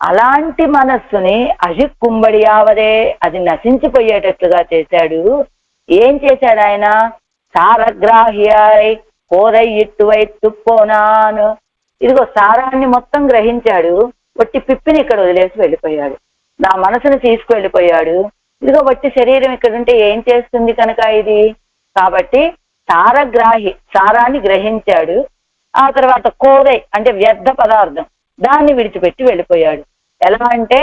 అలాంటి మనస్సుని అజిక్కుంబడి యావదే, అది నశించిపోయేటట్లుగా చేశాడు. ఏం చేశాడు ఆయన, సారగ్రాహ్యాయ్ కోరై ఇట్టువై తుప్పోనాను, ఇదిగో సారాన్ని మొత్తం గ్రహించాడు, వట్టి పిప్పిని ఇక్కడ వదిలేసి వెళ్ళిపోయాడు, నా మనసుని తీసుకువెళ్ళిపోయాడు. ఇదిగో వట్టి శరీరం ఇక్కడ ఉంటే ఏం చేస్తుంది కనుక ఇది, కాబట్టి సారగ్రాహి, సారాన్ని గ్రహించాడు. ఆ తర్వాత కోరై అంటే వ్యర్థ పదార్థం, దాన్ని విడిచిపెట్టి వెళ్ళిపోయాడు. ఎలా అంటే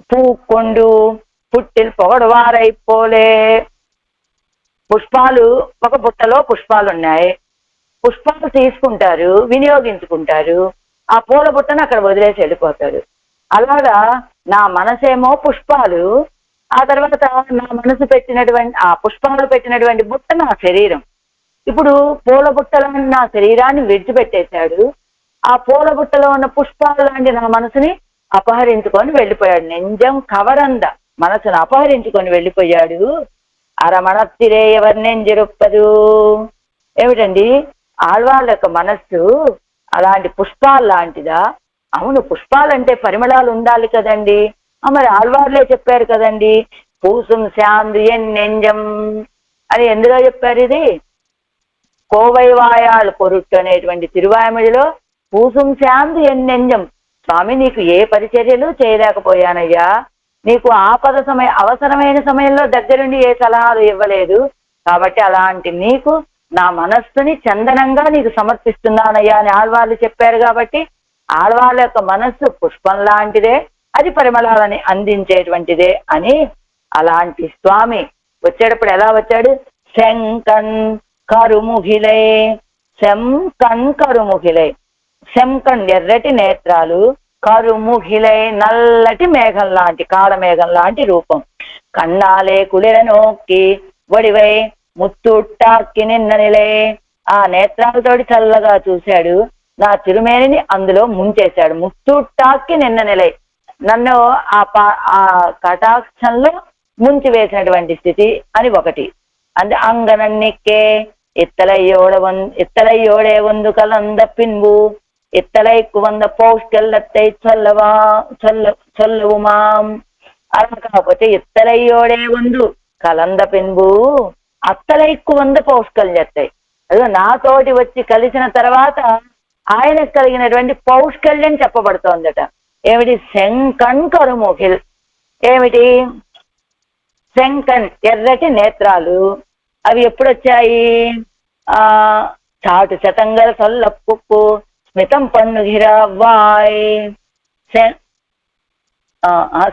పూకొండు పుట్టిల్ పొగడవారైపోలే, పుష్పాలు ఒక బుట్టలో పుష్పాలు ఉన్నాయి, పుష్పాలు తీసుకుంటారు, వినియోగించుకుంటారు, ఆ పూల బుట్టను అక్కడ వదిలేసి వెళ్ళిపోతారు. అలాగా నా మనసేమో పుష్పాలు, ఆ తర్వాత నా మనసు పెట్టినటువంటి ఆ పుష్పాలు పెట్టినటువంటి బుట్ట నా శరీరం. ఇప్పుడు పూల బుట్టలను నా శరీరాన్ని విడిచిపెట్టేశాడు, ఆ పూల బుట్టలో ఉన్న పుష్పాలు లాంటి నా మనసుని అపహరించుకొని వెళ్ళిపోయాడు. నెంజం కవరంద, మనసును అపహరించుకొని వెళ్ళిపోయాడు. అరమణత్తిరే ఎవరినెంజిరుప్పదు, ఏమిటండి ఆళ్వాళ్ళ యొక్క మనస్సు అలాంటి పుష్పాలు లాంటిదా? అవును, పుష్పాలంటే పరిమళాలు ఉండాలి కదండి. మరి ఆళ్వార్లే చెప్పారు కదండి, పూసుం శాంతి నెంజం అని ఎందులో చెప్పారు? ఇది కోవైవాయాలు పొరుట్టు అనేటువంటి తిరువాయమడిలో పూసుం శాంతి నెంజం, స్వామి నీకు ఏ పరిచర్యలు చేయలేకపోయానయ్యా, నీకు ఆపద అవసరమైన సమయంలో దగ్గరుండి ఏ సలహాలు ఇవ్వలేదు, కాబట్టి అలాంటి నీకు నా మనస్సుని చందనంగా నీకు సమర్పిస్తున్నానయ్యా అని ఆళ్వార్లు చెప్పారు. కాబట్టి ఆళ్వాళ్ళ యొక్క మనస్సు పుష్పం లాంటిదే, అది పరిమళాలని అందించేటువంటిదే అని. అలాంటి స్వామి వచ్చేటప్పుడు ఎలా వచ్చాడు, శంకన్ కరుముఖిలై, శంకన్ కరుముఖిలై, శంకన్ ఎర్రటి నేత్రాలు, కరుముఖిలై నల్లటి మేఘం లాంటి, కాళమేఘం లాంటి రూపం, కన్నాలే కుళిరనోక్కి వడివై ముత్తుట్టాక్కి నిన్న నిలే, ఆ నేత్రాలతోటి చల్లగా చూశాడు, నా చిరుమేనిని అందులో ముంచేశాడు. ముత్తుట్టాక్కి నిన్న నిలై, నన్ను ఆ కటాక్షంలో ముంచి వేసినటువంటి స్థితి అని ఒకటి. అంటే అంగనన్నిక్కే ఇత్తలయ్యోడే వందు కలంద పిన్బు ఇత్తలైక్కు వంద పౌష్కెల్లత్తై చొల్లవుమాం. అలా కాకపోతే ఇత్తలయ్యోడే వందు కలంద పిన్బు అత్తలైక్కు వంద పౌష్కల్యత్తాయి, అదే నాతోటి వచ్చి కలిసిన తర్వాత ఆయనకు కలిగినటువంటి పౌష్కల్యం చెప్పబడుతోందట. ఏమిటి, శంకన్ కరుముఖిల్, ఏమిటి శంకన్ ఎర్రటి నేత్రాలు, అవి ఎప్పుడొచ్చాయి, చాటు శతంగల సొల్లప్పుకు స్మితం పన్ను గిరవాయ్,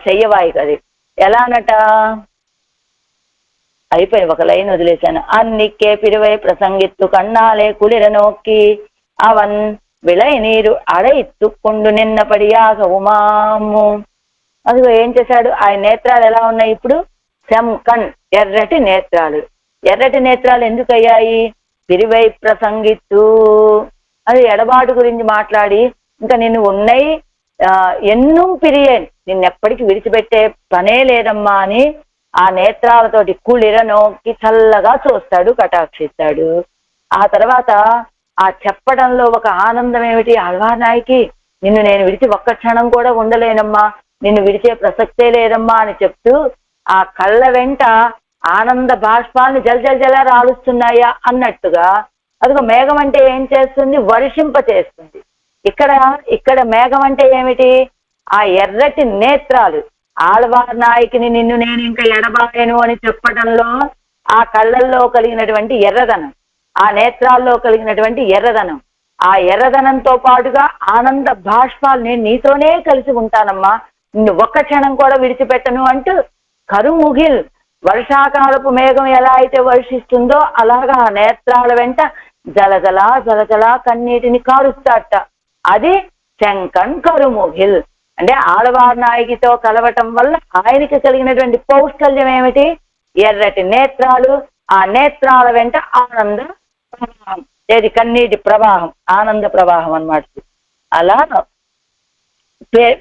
చెయ్యవాయి కది ఎలానట, అయిపోయి ఒక లైన్ వదిలేశాను. అన్నిక్కే పిరువై ప్రసంగిత్తు కన్నాలే కులిర నోక్కి అవన్ విళై నీరు అడయిత్తుకుండు నిన్న పడియాగ ఉమాము. అదిగో ఏం చేశాడు, ఆయన నేత్రాలు ఎలా ఉన్నాయి ఇప్పుడు, శంకన్ ఎర్రటి నేత్రాలు. ఎర్రటి నేత్రాలు ఎందుకు అయ్యాయి, పిరివై ప్రసంగిత్తు, అది ఎడబాటు గురించి మాట్లాడి ఇంకా నిన్ను ఉన్నాయి ఎన్నుం పిరియన్, నిన్నెప్పటికీ విడిచిపెట్టే పనే లేదమ్మా అని ఆ నేత్రాలతోటి కుళిర నోకి చల్లగా చూస్తాడు, కటాక్షిస్తాడు. ఆ తర్వాత ఆ చెప్పడంలో ఒక ఆనందం ఏమిటి, ఆళ్వార్నాయకి నిన్ను నేను విడిచి ఒక్క క్షణం కూడా ఉండలేనమ్మా, నిన్ను విడిచే ప్రసక్తే లేదమ్మా అని చెప్తూ ఆ కళ్ళ వెంట ఆనంద బాష్పాన్ని జల రాలుస్తున్నాయా అన్నట్టుగా అదిగో మేఘం అంటే ఏం చేస్తుంది, వర్షింప చేస్తుంది. ఇక్కడ మేఘం అంటే ఏమిటి, ఆ ఎర్రటి నేత్రాలు. ఆళ్వార్ నాయకిని నిన్ను నేను ఇంకా ఎడబాయను అని చెప్పడంలో ఆ కళ్ళల్లో కలిగినటువంటి ఎర్రదనం, ఆ నేత్రాల్లో కలిగినటువంటి ఎర్రదనం, ఆ ఎర్రదనంతో పాటుగా ఆనంద బాష్పాలు, నేను నీతోనే కలిసి ఉంటానమ్మా, నిన్ను ఒక్క క్షణం కూడా విడిచిపెట్టను అంటూ కరుముగిల్, వర్షాకాలపు మేఘం ఎలా అయితే వర్షిస్తుందో అలాగా ఆ నేత్రాల వెంట జలజల కన్నీటిని కారుస్తాట. అది శంకన్ కరుముగిల్ అంటే ఆళ్వార్ నాయకితో కలవటం వల్ల ఆయనకి కలిగినటువంటి పౌష్కల్యం ఏమిటి, ఎర్రటి నేత్రాలు, ఆ నేత్రాల వెంట ఆనంద ప్రవాహం, ఏది కన్నీటి ప్రవాహం, ఆనంద ప్రవాహం అన్నమాట. అలా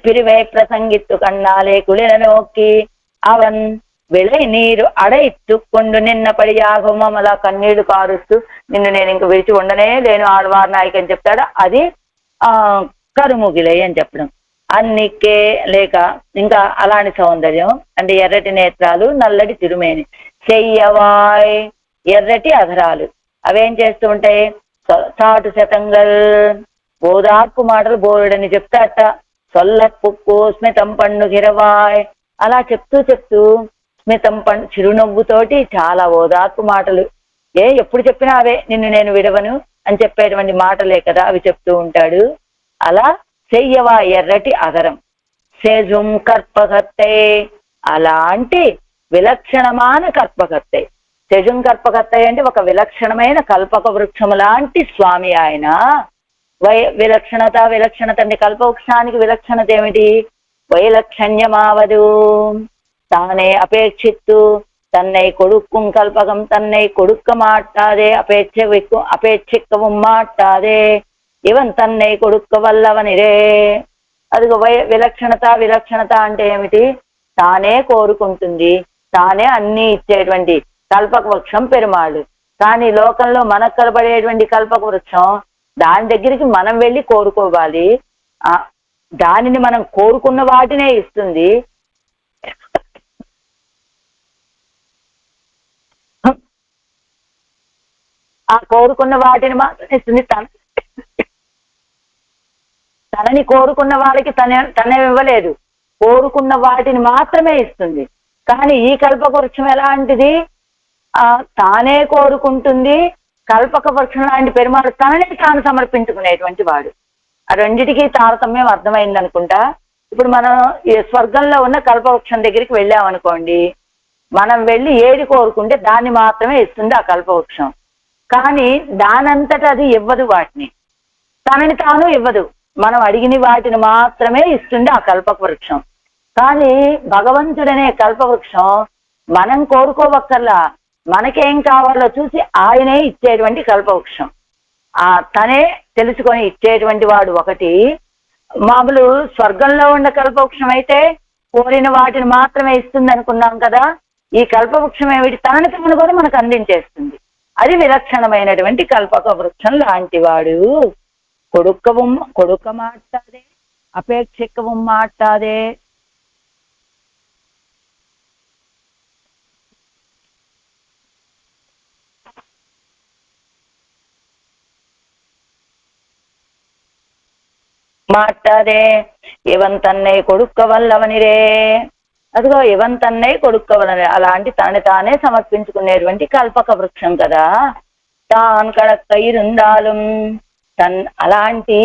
పిరివై ప్రసంగిత్తు కన్నాలే కుళిన నోకి అవన్ విళై నీరు అడయిత్తుక్కొండు నిన్నపడియాగం, అలా కన్నీళ్లు కారుస్తూ నిన్ను నేను ఇంక విడిచి ఉండనే లేను ఆళ్వార్ నాయక్ అని చెప్తాడు. అది కరుముగిలై అని చెప్పడం. అన్నికే లేక ఇంకా అలాంటి సౌందర్యం అంటే ఎర్రటి నేత్రాలు, నల్లటి తిరుమేని, చెయ్యవాయ్ ఎర్రటి అధరాలు, అవేం చేస్తూ ఉంటాయి, చాటు శతంగల్ ఓదార్పు మాటలు బోరుడని చెప్తాట. సొల్లపుక్కు స్మితం పన్ను గిరవాయ్, అలా చెప్తూ స్మితం పన్ను చిరునవ్వుతోటి చాలా ఓదార్పు మాటలు, ఎప్పుడు చెప్పినా అవే, నిన్ను నేను విడవను అని చెప్పేటువంటి మాటలే కదా అవి చెప్తూ ఉంటాడు. అలా చెయ్యవా ఎర్రటి అదరం, సేజుం కర్పకర్తే, అలాంటి విలక్షణమైన కర్పకర్తే. సెజుం కర్పకర్తే అంటే ఒక విలక్షణమైన కల్పక వృక్షము లాంటి స్వామి ఆయన. విలక్షణత అంటే కల్పవృక్షానికి విలక్షణత ఏమిటి, వైలక్షణ్యమావదు తానే అపేక్షిత్తు தன்னை கொடுக்கும் கல்பகம் தன்னை கொடுக்க மாட்டாதே, அபேட்சிக்கவும் மாட்டாதே, ఇవన్ తన్నే కొడుక్క వల్లవనిరే. అదిగో విలక్షణత అంటే ఏమిటి, తానే కోరుకుంటుంది, తానే అన్ని ఇచ్చేటువంటి కల్పక వృక్షం పెరుమాళ్ళు. కానీ లోకంలో మనకు కనబడేటువంటి కల్పక వృక్షం, దాని దగ్గరికి మనం వెళ్ళి కోరుకోవాలి, దానిని మనం కోరుకున్న వాటినే ఇస్తుంది. ఆ కోరుకున్న వాటిని మాత్రం ఇస్తుంది, తనని కోరుకున్న వాళ్ళకి తనే ఇవ్వలేదు, కోరుకున్న వాటిని మాత్రమే ఇస్తుంది. కానీ ఈ కల్పక వృక్షం ఎలాంటిది, తానే కోరుకుంటుంది, కల్పక వృక్షం లాంటి పెరుమాడు తనని తాను సమర్పించుకునేటువంటి వాడు. ఆ రెండిటికి తారతమ్యం అర్థమైంది అనుకుంటా. ఇప్పుడు మనం ఈ స్వర్గంలో ఉన్న కల్పవృక్షం దగ్గరికి వెళ్ళామనుకోండి, మనం వెళ్ళి ఏది కోరుకుంటే దాన్ని మాత్రమే ఇస్తుంది ఆ కల్పవృక్షం. కానీ దానంతటా అది ఇవ్వదు, వాటిని తనని తాను ఇవ్వదు, మనం అడిగిన వాటిని మాత్రమే ఇస్తుంది ఆ కల్పక వృక్షం. కానీ భగవంతుడనే కల్పవృక్షం మనం కోరుకోవక్కర్లా, మనకేం కావాలో చూసి ఆయనే ఇచ్చేటువంటి కల్పవృక్షం. తనే తెలుసుకొని ఇచ్చేటువంటి వాడు ఒకటి. మామూలు స్వర్గంలో ఉన్న కల్పవృక్షం అయితే కోరిన వాటిని మాత్రమే ఇస్తుంది అనుకున్నాం కదా, ఈ కల్పవృక్షం ఏమిటి, తనని తాను కూడా మనకు అందించేస్తుంది. అది విలక్షణమైనటువంటి కల్పక వృక్షం లాంటి వాడు. కొడుక్క మాట్లాడే అపేక్షికవం మాట్లాడే, మాట్లాడే ఇవన్ తన్నే కొడుక్క వల్లవనిరే. అదిగో ఇవన్ తన్నే కొడుక్క వల్లనే, అలాంటి తనని తానే సమర్పించుకునేటువంటి కల్పక వృక్షం కదా. తాన్ కడక్కయిరుందాలం, అలాంటి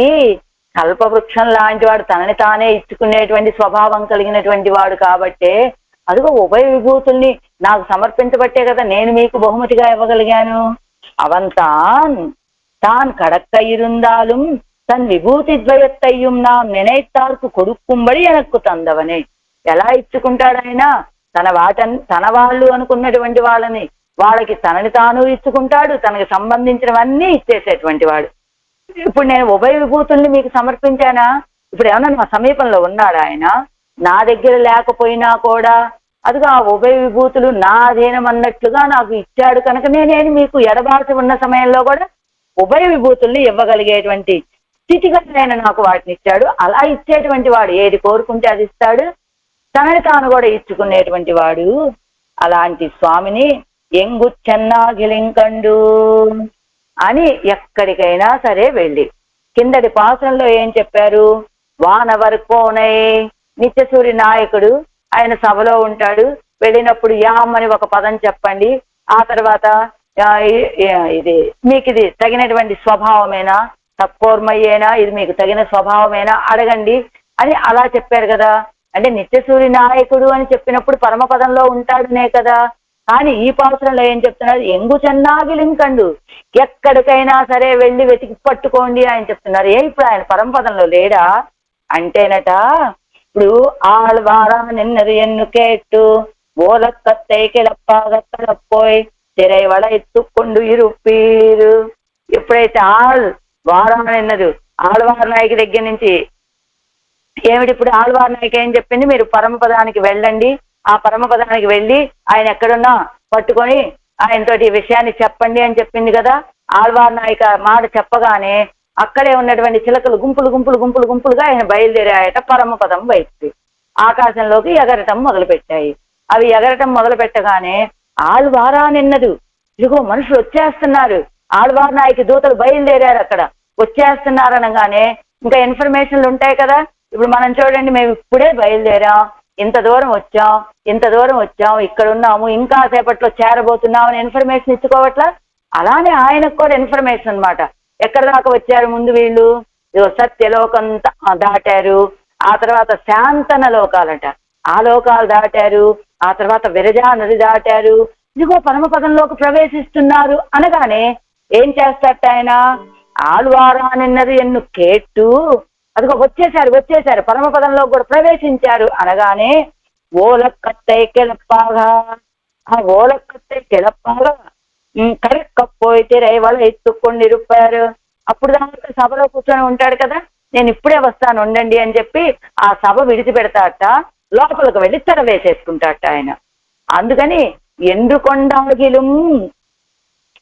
కల్పవృక్షం లాంటి వాడు, తనని తానే ఇచ్చుకునేటువంటి స్వభావం కలిగినటువంటి వాడు కాబట్టే అదిగో ఉభయ విభూతుల్ని నాకు సమర్పించబట్టే కదా నేను మీకు బహుమతిగా ఇవ్వగలిగాను. తాన్ కడక్కయిరుందాలం తన్ విభూతి ద్వయత్తయ్యం నా నిனைத்தார்க்கு கொடுக்கும்படி எனக்கு தந்தவனே. ఎలా ఇచ్చుకుంటాడైనా తన వాళ్ళు అనుకున్నటువంటి వాళ్ళని వాళ్ళకి తనని తాను ఇచ్చుకుంటాడు, తనకి సంబంధించినవన్నీ ఇచ్చేసేటువంటి వాడు. ఇప్పుడు నేను ఉభయ విభూతుల్ని మీకు సమర్పించానా? ఇప్పుడు ఏమన్నా నా సమీపంలో ఉన్నాడా ఆయన? నా దగ్గర లేకపోయినా కూడా అదిగా ఆ ఉభయ విభూతులు నా అధీనం అన్నట్లుగా నాకు ఇచ్చాడు కనుక నేనేమి మీకు ఎడబాటు ఉన్న సమయంలో కూడా ఉభయ విభూతుల్ని ఇవ్వగలిగేటువంటి స్థితిగతులైన నాకు వాటిని ఇచ్చాడు. అలా ఇచ్చేటువంటి వాడు ఏది కోరుకుంటే అది ఇస్తాడు, తనని తాను కూడా ఇచ్చుకునేటువంటి వాడు. అలాంటి స్వామిని ఎంగు చెన్నాగిలింకండు అని ఎక్కడికైనా సరే వెళ్ళి, కిందటి పాసంలో ఏం చెప్పారు? వానవర్ కోనై నిత్యసూరి నాయకుడు, ఆయన సభలో ఉంటాడు. వెళ్ళినప్పుడు యామ్ అని ఒక పదం చెప్పండి, ఆ తర్వాత ఇది మీకు ఇది తగినటువంటి స్వభావమేనా, తక్కువమయ్యేనా, ఇది మీకు తగిన స్వభావమేనా అడగండి అని అలా చెప్పారు కదా. అంటే నిత్యసూరి నాయకుడు అని చెప్పినప్పుడు పరమపదంలో ఉంటాడునే కదా. కానీ ఈ పాత్రలో ఏం చెప్తున్నారు? ఎంగు చెన్నాగిలింకండు, ఎక్కడికైనా సరే వెళ్ళి వెతికి పట్టుకోండి ఆయన చెప్తున్నారు. ఇప్పుడు ఆయన పరమపదంలో లేడా అంటేనట, ఇప్పుడు ఆళ్వారా నిన్నది ఎన్ను కేట్టు ఓలక్కత్తై కిళప్పాగత్తలపోయి తిరైవళ ఎత్తుకొండు ఇరుప్పీరు. ఎప్పుడైతే వారా నిన్నది ఆళ్వార నాయకి దగ్గర నుంచి ఏమిటి, ఇప్పుడు ఆళ్వార నాయకి ఏం చెప్పింది? మీరు పరమపదానికి వెళ్ళండి, ఆ పరమపదానికి వెళ్ళి ఆయన ఎక్కడున్నా పట్టుకొని ఆయనతోటి ఈ విషయాన్ని చెప్పండి అని చెప్పింది కదా. ఆళ్వార్ నాయక మాట చెప్పగానే అక్కడే ఉన్నటువంటి చిలకలు గుంపులు గుంపులు గుంపులు గుంపులుగా ఆయన బయలుదేరాయట పరమపదం వైపు. ఆకాశంలోకి ఎగరటం మొదలు పెట్టాయి. అవి ఎగరటం మొదలు పెట్టగానే ఆళ్వారా నిన్నదు, ఇదిగో మనుషులు వచ్చేస్తున్నారు, ఆళ్వార్ నాయకి దూతలు బయలుదేరారు, అక్కడ వచ్చేస్తున్నారు అనగానే ఇంకా ఇన్ఫర్మేషన్లు ఉంటాయి కదా. ఇప్పుడు మనం చూడండి, మేము ఇప్పుడే బయలుదేరాం, ఇంత దూరం వచ్చాం, ఇంత దూరం వచ్చాం, ఇక్కడ ఉన్నాము, ఇంకా సేపట్లో చేరబోతున్నాం అని ఇన్ఫర్మేషన్ ఇచ్చుకోవట్లా. అలానే ఆయనకు కూడా ఇన్ఫర్మేషన్ అనమాట. ఎక్కడ దాకా వచ్చారు ముందు వీళ్ళు? సత్యలోకం దాటారు, ఆ తర్వాత శాంతన లోకాలట, ఆ లోకాలు దాటారు, ఆ తర్వాత విరజా నది దాటారు, ఇదిగో పరమపదంలోకి ప్రవేశిస్తున్నారు అనగానే ఏం చేస్తారట ఆయన? ఆళ్వారా నిన్నది ఎన్ను కేట్టు, అదిగో వచ్చేసారు పరమపదంలో కూడా ప్రవేశించారు అనగానే ఓలక్కత్తై కిళప్పాగా, ఆ ఓలక్కత్తై కిళప్పాగా కరెక్కపోయి తిరైవళ ఎత్తుకొని ఇరుప్పారు. అప్పుడు దాకా సభలో కూర్చొని ఉంటాడు కదా, నేను ఇప్పుడే వస్తాను ఉండండి అని చెప్పి ఆ సభ విడిచిపెడతాట, లోపలికి వెళ్ళి తెర వేసేసుకుంటాట ఆయన. అందుకని ఎండుకొండాగిలం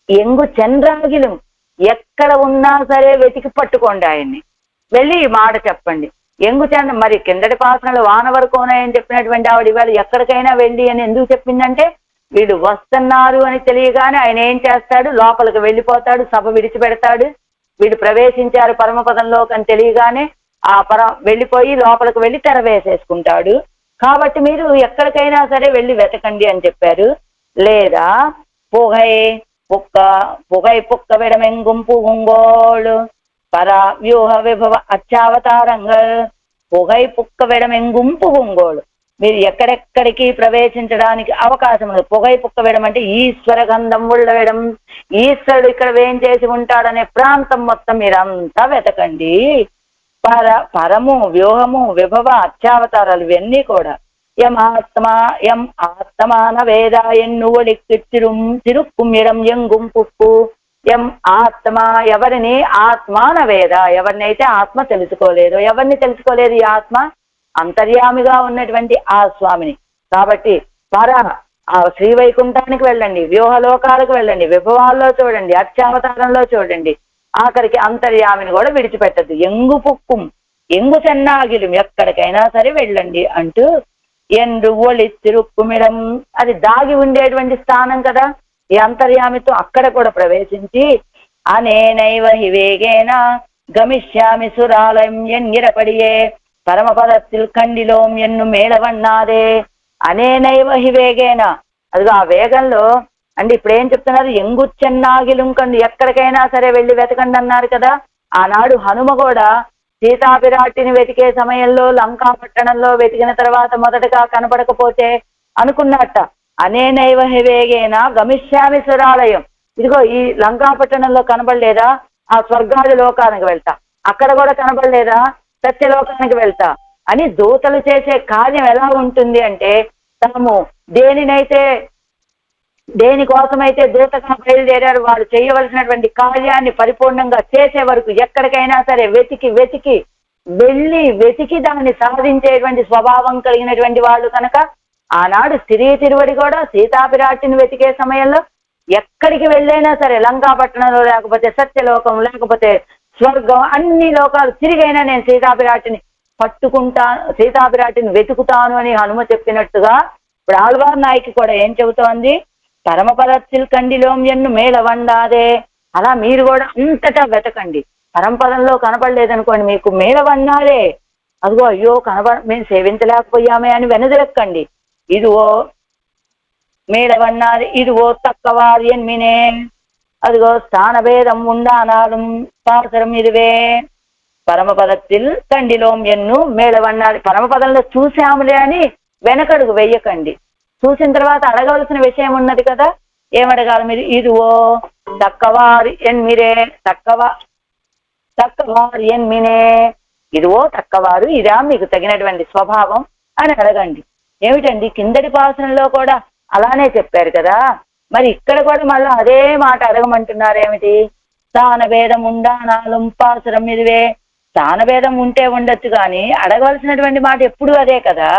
ఎంగు చంద్రాగిలం, ఎక్కడ ఉన్నా సరే వెతికి పట్టుకోండి ఆయన్ని, వెళ్ళి ఈ మాట చెప్పండి. ఎంగు చంద్ర మరి కిందటి పాసనలు వానవర్ కోనని చెప్పినటువంటి ఆవిడ ఇవాళ ఎక్కడికైనా వెళ్ళి అని ఎందుకు చెప్పిందంటే, వీళ్ళు వస్తున్నారు అని తెలియగానే ఆయన ఏం చేస్తాడు? లోపలికి వెళ్ళిపోతాడు, సభ విడిచిపెడతాడు. వీళ్ళు ప్రవేశించారు పరమపదంలోకి అని తెలియగానే వెళ్ళిపోయి లోపలికి వెళ్ళి తెర వేసేసుకుంటాడు. కాబట్టి మీరు ఎక్కడికైనా సరే వెళ్ళి వెతకండి అని చెప్పారు. లేదా புகை புக்க விடமெங்கும் புகுங்கோள் பர வியூக விபவ అత్యావతారంగల్ புகை పుక్క విడమెంగుం పుగుంగోళ్, మీరు ఎక్కడెక్కడికి ప్రవేశించడానికి అవకాశం ఉంది. పొగై పుక్క వేయడం అంటే ఈశ్వర గంధం ఉళ్ళ వేయడం, ఈశ్వరుడు ఇక్కడ వేంచేసి ఉంటాడనే ప్రాంతం మొత్తం మీరంతా వెతకండి. పరము వ్యూహము విభవ అత్యావతారాలు ఇవన్నీ కూడా ఎం ఆత్మాన వేద ఎన్నువడికి తిరుక్కుం ఇడం ఎంగుం పుక్కు. ఎం ఆత్మ, ఎవరిని ఆత్మాన వేద, ఎవరినైతే ఆత్మ తెలుసుకోలేదు. ఎవరిని తెలుసుకోలేదు ఈ ఆత్మ? అంతర్యామిగా ఉన్నటువంటి ఆ స్వామిని. కాబట్టి ఆ శ్రీవైకుంఠానికి వెళ్ళండి, వ్యూహలోకాలకు వెళ్ళండి, విభవాల్లో చూడండి, అత్యావతారంలో చూడండి, ఆఖరికి అంతర్యామిని కూడా విడిచిపెట్టద్దు. ఎంగు పుక్కుం ఎంగు చెన్నాగిలం, ఎక్కడికైనా సరే వెళ్ళండి అంటూ ఎండు ఒళి తిరుక్కుమిడం, అది దాగి ఉండేటువంటి స్థానం కదా ఈ అంతర్యామితో, అక్కడ కూడా ప్రవేశించి అనేనైవ హివేగేన గమిష్యామి సురాలయం ఎన్నిరపడియే పరమపదத்தில் కండిలోం ఎన్ను మేళవన్నాదే. అనేనైవ హివేగేన, అదిగో ఆ వేగంలో అంటే ఇప్పుడు ఏం చెప్తున్నారు? ఎంగుచెన్నాగిలుంకండి, ఎక్కడికైనా సరే వెళ్ళి వెతకండి అన్నారు కదా. ఆనాడు హనుమ కూడా సీతాపిరాటిని వెతికే సమయంలో లంకా పట్టణంలో వెతికిన తర్వాత మొదటగా కనపడకపోతే అనుకున్నట్ట, అనేనైవ హివేగేన గమిష్యామి సురాలయం, ఇదిగో ఈ లంకా పట్టణంలో కనబడలేదా, ఆ స్వర్గాది లోకానికి వెళ్తా, అక్కడ కూడా కనబడలేదా, సత్యలోకానికి వెళ్తా అని దూతలు చేసే కార్యం ఎలా ఉంటుంది అంటే, తాము దేనినైతే దేనికోసమైతే దూతగా బయలుదేరారు వారు చేయవలసినటువంటి కార్యాన్ని పరిపూర్ణంగా చేసే వరకు ఎక్కడికైనా సరే వెతికి వెతికి దాన్ని సాధించేటువంటి స్వభావం కలిగినటువంటి వాళ్ళు కనుక ఆనాడు స్త్రీ తిరువడి కూడా సీతాపిరాటిని వెతికే సమయంలో ఎక్కడికి వెళ్ళైనా సరే లంకాపట్టణంలో లేకపోతే సత్యలోకం లేకపోతే స్వర్గం అన్ని లోకాలు తిరిగైనా నేను సీతాపిరాటిని పట్టుకుంటాను, సీతాపిరాటిని వెతుకుతాను అని హనుమ చెప్పినట్టుగా ఇప్పుడు ఆళ్వార్ నాయకి కూడా ఏం చెబుతోంది, పరమపదத்தில் కండిలోం ఎన్ను మేళవండాదే. అలా మీరు కూడా అంతటా వెతకండి. పరంపదంలో కనపడలేదనుకోండి, మీకు మేళవన్నారే, అదిగో అయ్యో మేము సేవించలేకపోయామే అని వెనదిరక్కండి. ఇదిగో మేళవన్నాది, ఇదిగో తక్కవారు ఎన్మినే, అదిగో స్థానభేదం ఉండానాலும் పాసరం ఇదివే. పరమపదத்தில் కండిలోం ఎన్ను మేళవన్నాది. పరమపదంలో చూసాములే అని వెనకడుగు వెయ్యకండి. చూసిన తర్వాత అడగవలసిన విషయం ఉన్నది కదా, ఏమడగాలి మీరు? ఇదిగో తక్కవారు ఎన్మిరే, తక్కవారు ఎన్మినే, ఇదిగో తక్కవారు, ఇదా మీకు తగినటువంటి స్వభావం అని అడగండి. ఏమిటండి కిందటి పాసనంలో కూడా అలానే చెప్పారు కదా, మరి ఇక్కడ కూడా మళ్ళీ అదే మాట అడగమంటున్నారు ఏమిటి? స్థానభేదం ఉండానాలం పాసరం ఇదివే. స్థానభేదం ఉంటే ఉండొచ్చు కానీ అడగవలసినటువంటి మాట ఎప్పుడు అదే కదా.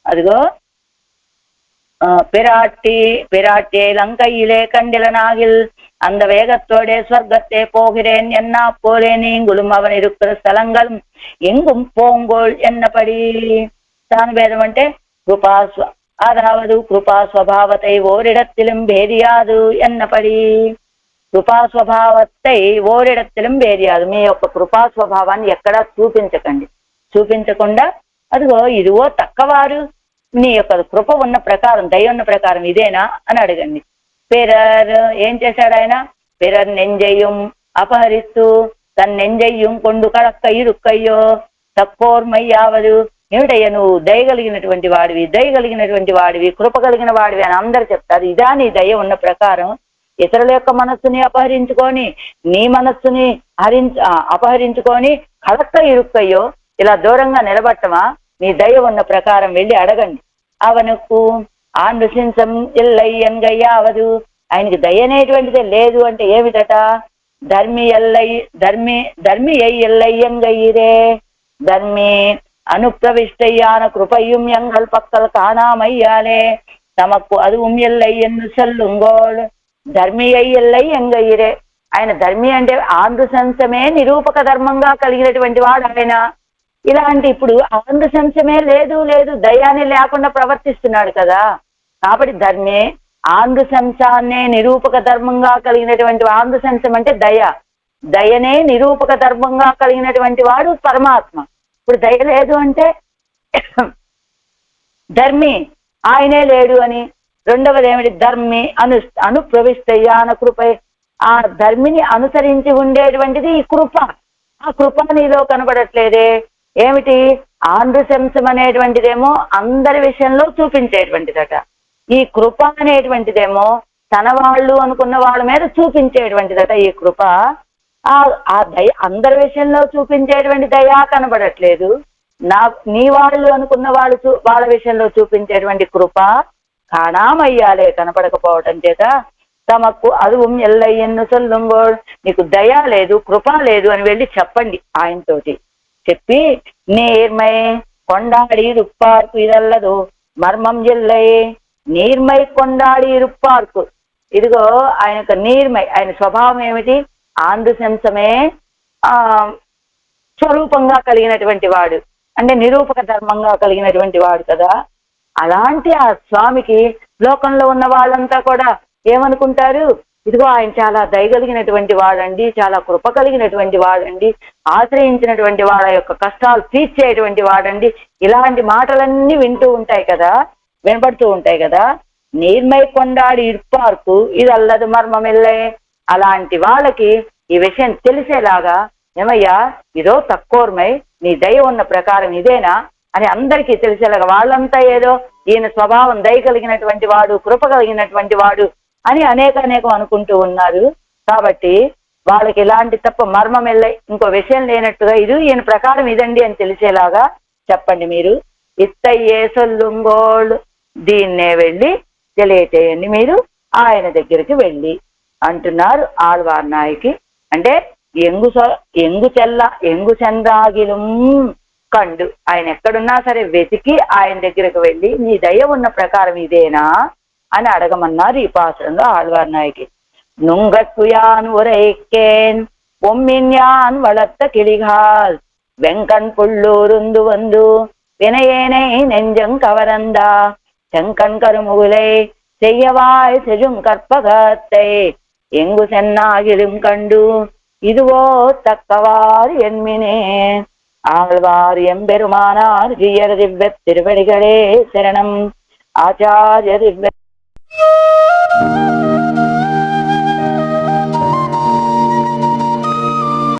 అదిగో பிராட்டி லங்கையிலே கண்டில நாகில் அந்த வேகத்தோடே ஸ்வர்க்கத்தே போகிறேன் என்ன போலே நீங்களும் அவன் இருக்கிற స్థలంగలం எங்கும் போங்கோள் என்னபடி. స్థానభేదం అంటే కృపా స్వభావతై ఓరిడత్తిலும் భేదియాదు ఎన్నపడి. కృపా స్వభావతై ఓరిడత్తిலும் భేదియాదు. మీ యొక్క కృపా స్వభావాన్ని ఎక్కడా చూపించకండి. చూపించకుండా అదిగో ఇదిగో తక్కవారు, నీ యొక్క కృప ఉన్న ప్రకారం, దయ ఉన్న ప్రకారం ఇదేనా అని అడగండి. పిరర్ ఏం చేశాడు ఆయన? పిరర్ నెంజయ్యం అపహరిస్తూ తన నెంజయ్యం కొండు కడక్క ఇరుక్కయ్యో తక్కోర్మయ్యావదు. ఏమిటయ్యా నువ్వు దయగలిగినటువంటి వాడివి, కృప కలిగిన వాడివి అని అందరు చెప్తారు. ఇదా నీ దయ ఉన్న ప్రకారం? ఇతరుల యొక్క మనస్సుని అపహరించుకొని నీ మనస్సుని అపహరించుకొని కడక్క ఇరుక్కయ్యో ఇలా దూరంగా నిలబట్టమా? నీ దయ ఉన్న ప్రకారం వెళ్ళి అడగండి. అవనుకు ఆ నృసింసం ఎల్లై ఎంగయ్యావదు. ఆయనకి దయ అనేటువంటిదే లేదు అంటే ఏమిటట? ధర్మి ఎల్లై ఎంగయ్యిరే. ధర్మి అనుప్రవిష్టయ్యాన కృపయ్యం ఎంగల్ పక్కల్ కానామయ్యాలే తమకు அதுவும் ఎల్లై ఎన్ను సెల్లుంగోళ్. ధర్మి ఎల్లై ఎంగయ్యిరే. ఆయన ధర్మి అంటే ఆంధ్రశంసమే నిరూపక ధర్మంగా కలిగినటువంటి వాడు ఆయన. ఇలాంటి ఇప్పుడు ఆంధ్రశంసమే లేదు దయాన్ని లేకుండా ప్రవర్తిస్తున్నాడు కదా. కాబట్టి ధర్మే ఆంధ్రశంసాన్నే నిరూపక ధర్మంగా కలిగినటువంటి ఆంధ్రశంసం అంటే దయనే నిరూపక ధర్మంగా కలిగినటువంటి వాడు పరమాత్మ. ఇప్పుడు దయ లేదు అంటే ధర్మి ఆయనే లేడు అని. రెండవది ఏమిటి? ధర్మి అనుప్రవిష్టయ్యాన కృపై. ఆ ధర్మిని అనుసరించి ఉండేటువంటిది ఈ కృప. ఆ కృప నీలో కనబడట్లేదే. ఏమిటి? ఆంధ్రశంసం అనేటువంటిదేమో అందరి విషయంలో చూపించేటువంటిదట. ఈ కృప అనేటువంటిదేమో తన వాళ్ళు అనుకున్న వాళ్ళ మీద చూపించేటువంటిదట. ఈ కృప ఆ దయ అందరి విషయంలో చూపించేటువంటి దయా కనబడట్లేదు. నీ వాళ్ళు అనుకున్న వాళ్ళ విషయంలో చూపించేటువంటి కృప కాణామయ్యాలే కనపడకపోవటం చేత తమకు அதுவும் ఎల్లై ఎన్ను సొల్లుంగోళ్. నీకు దయా లేదు, కృప లేదు అని వెళ్ళి చెప్పండి ఆయనతోటి. చెప్పి నీర్మై కొండాడి ఇరుప్పార్కు ఇదల్లదు మర్మం ఎల్లై. నీర్మై కొండాడి ఇరుప్పార్కు. ఇదిగో ఆయన యొక్క నీర్మై, ఆయన స్వభావం ఏమిటి? ఆంధ్రశంసమే స్వరూపంగా కలిగినటువంటి వాడు, అంటే నిరూపక ధర్మంగా కలిగినటువంటి వాడు కదా. అలాంటి ఆ స్వామికి లోకంలో ఉన్న వాళ్ళంతా కూడా ఏమనుకుంటారు? ఇదిగో ఆయన చాలా దయగలిగినటువంటి వాడండి, చాలా కృప కలిగినటువంటి వాడండి, ఆశ్రయించినటువంటి వాళ్ళ యొక్క కష్టాలు తీర్చేటువంటి వాడండి. ఇలాంటి మాటలన్నీ వినపడుతూ ఉంటాయి కదా. నీర్మై కొండాడి ఇర్పార్కు ఇది అల్లదు మర్మమెల్లే. అలాంటి వాళ్ళకి ఈ విషయం తెలిసేలాగా, ఏమయ్యా ఇదో తక్కువమై నీ దయ ఉన్న ప్రకారం ఇదేనా అని అందరికీ తెలిసేలాగా, వాళ్ళంతా ఏదో ఈయన స్వభావం దయ కలిగినటువంటి వాడు, కృప కలిగినటువంటి వాడు అని అనేకం అనుకుంటూ ఉన్నారు. కాబట్టి వాళ్ళకి ఇలాంటి తప్ప మర్మం వెళ్ళై ఇంకో విషయం లేనట్టుగా ఇది ఈయన ప్రకారం ఇదండి అని తెలిసేలాగా చెప్పండి మీరు. ఇత్తయ్యే సొల్లుంగోళ్ళు, దీన్నే వెళ్ళి తెలియచేయండి మీరు ఆయన దగ్గరికి వెళ్ళి అంటున్నారు ఆళ్వార్ నాయకి. అంటే ఎంగు చంద్రాగిలం కండు, ఆయన ఎక్కడున్నా సరే వెతికి ఆయన దగ్గరకు వెళ్ళి నీ దయ ఉన్న ప్రకారం ఇదేనా అని అడగమన్నారు ఈ పాత్రంలో ఆళ్వార్ నాయకి. நுங்கட்குயான் உரைக்கேன் பொம்மின்யான் வளர்த்த கிளிகால் வெங்கண் புள்ளூருந்து வந்து வினையேனை நெஞ்சங் கவரந்தா செங்கண் கருமுகுலை செய்யவாய் செஜும் கற்பகத்தை எங்கு சென்னாகிலும் கண்டு இதுவோ தக்கவாறு என்மினே. ஆழ்வார் எம்பெருமானார் ஜீயர் திவ்ய திருவடிகளே சரணம். ஆச்சாரிய திவ்ய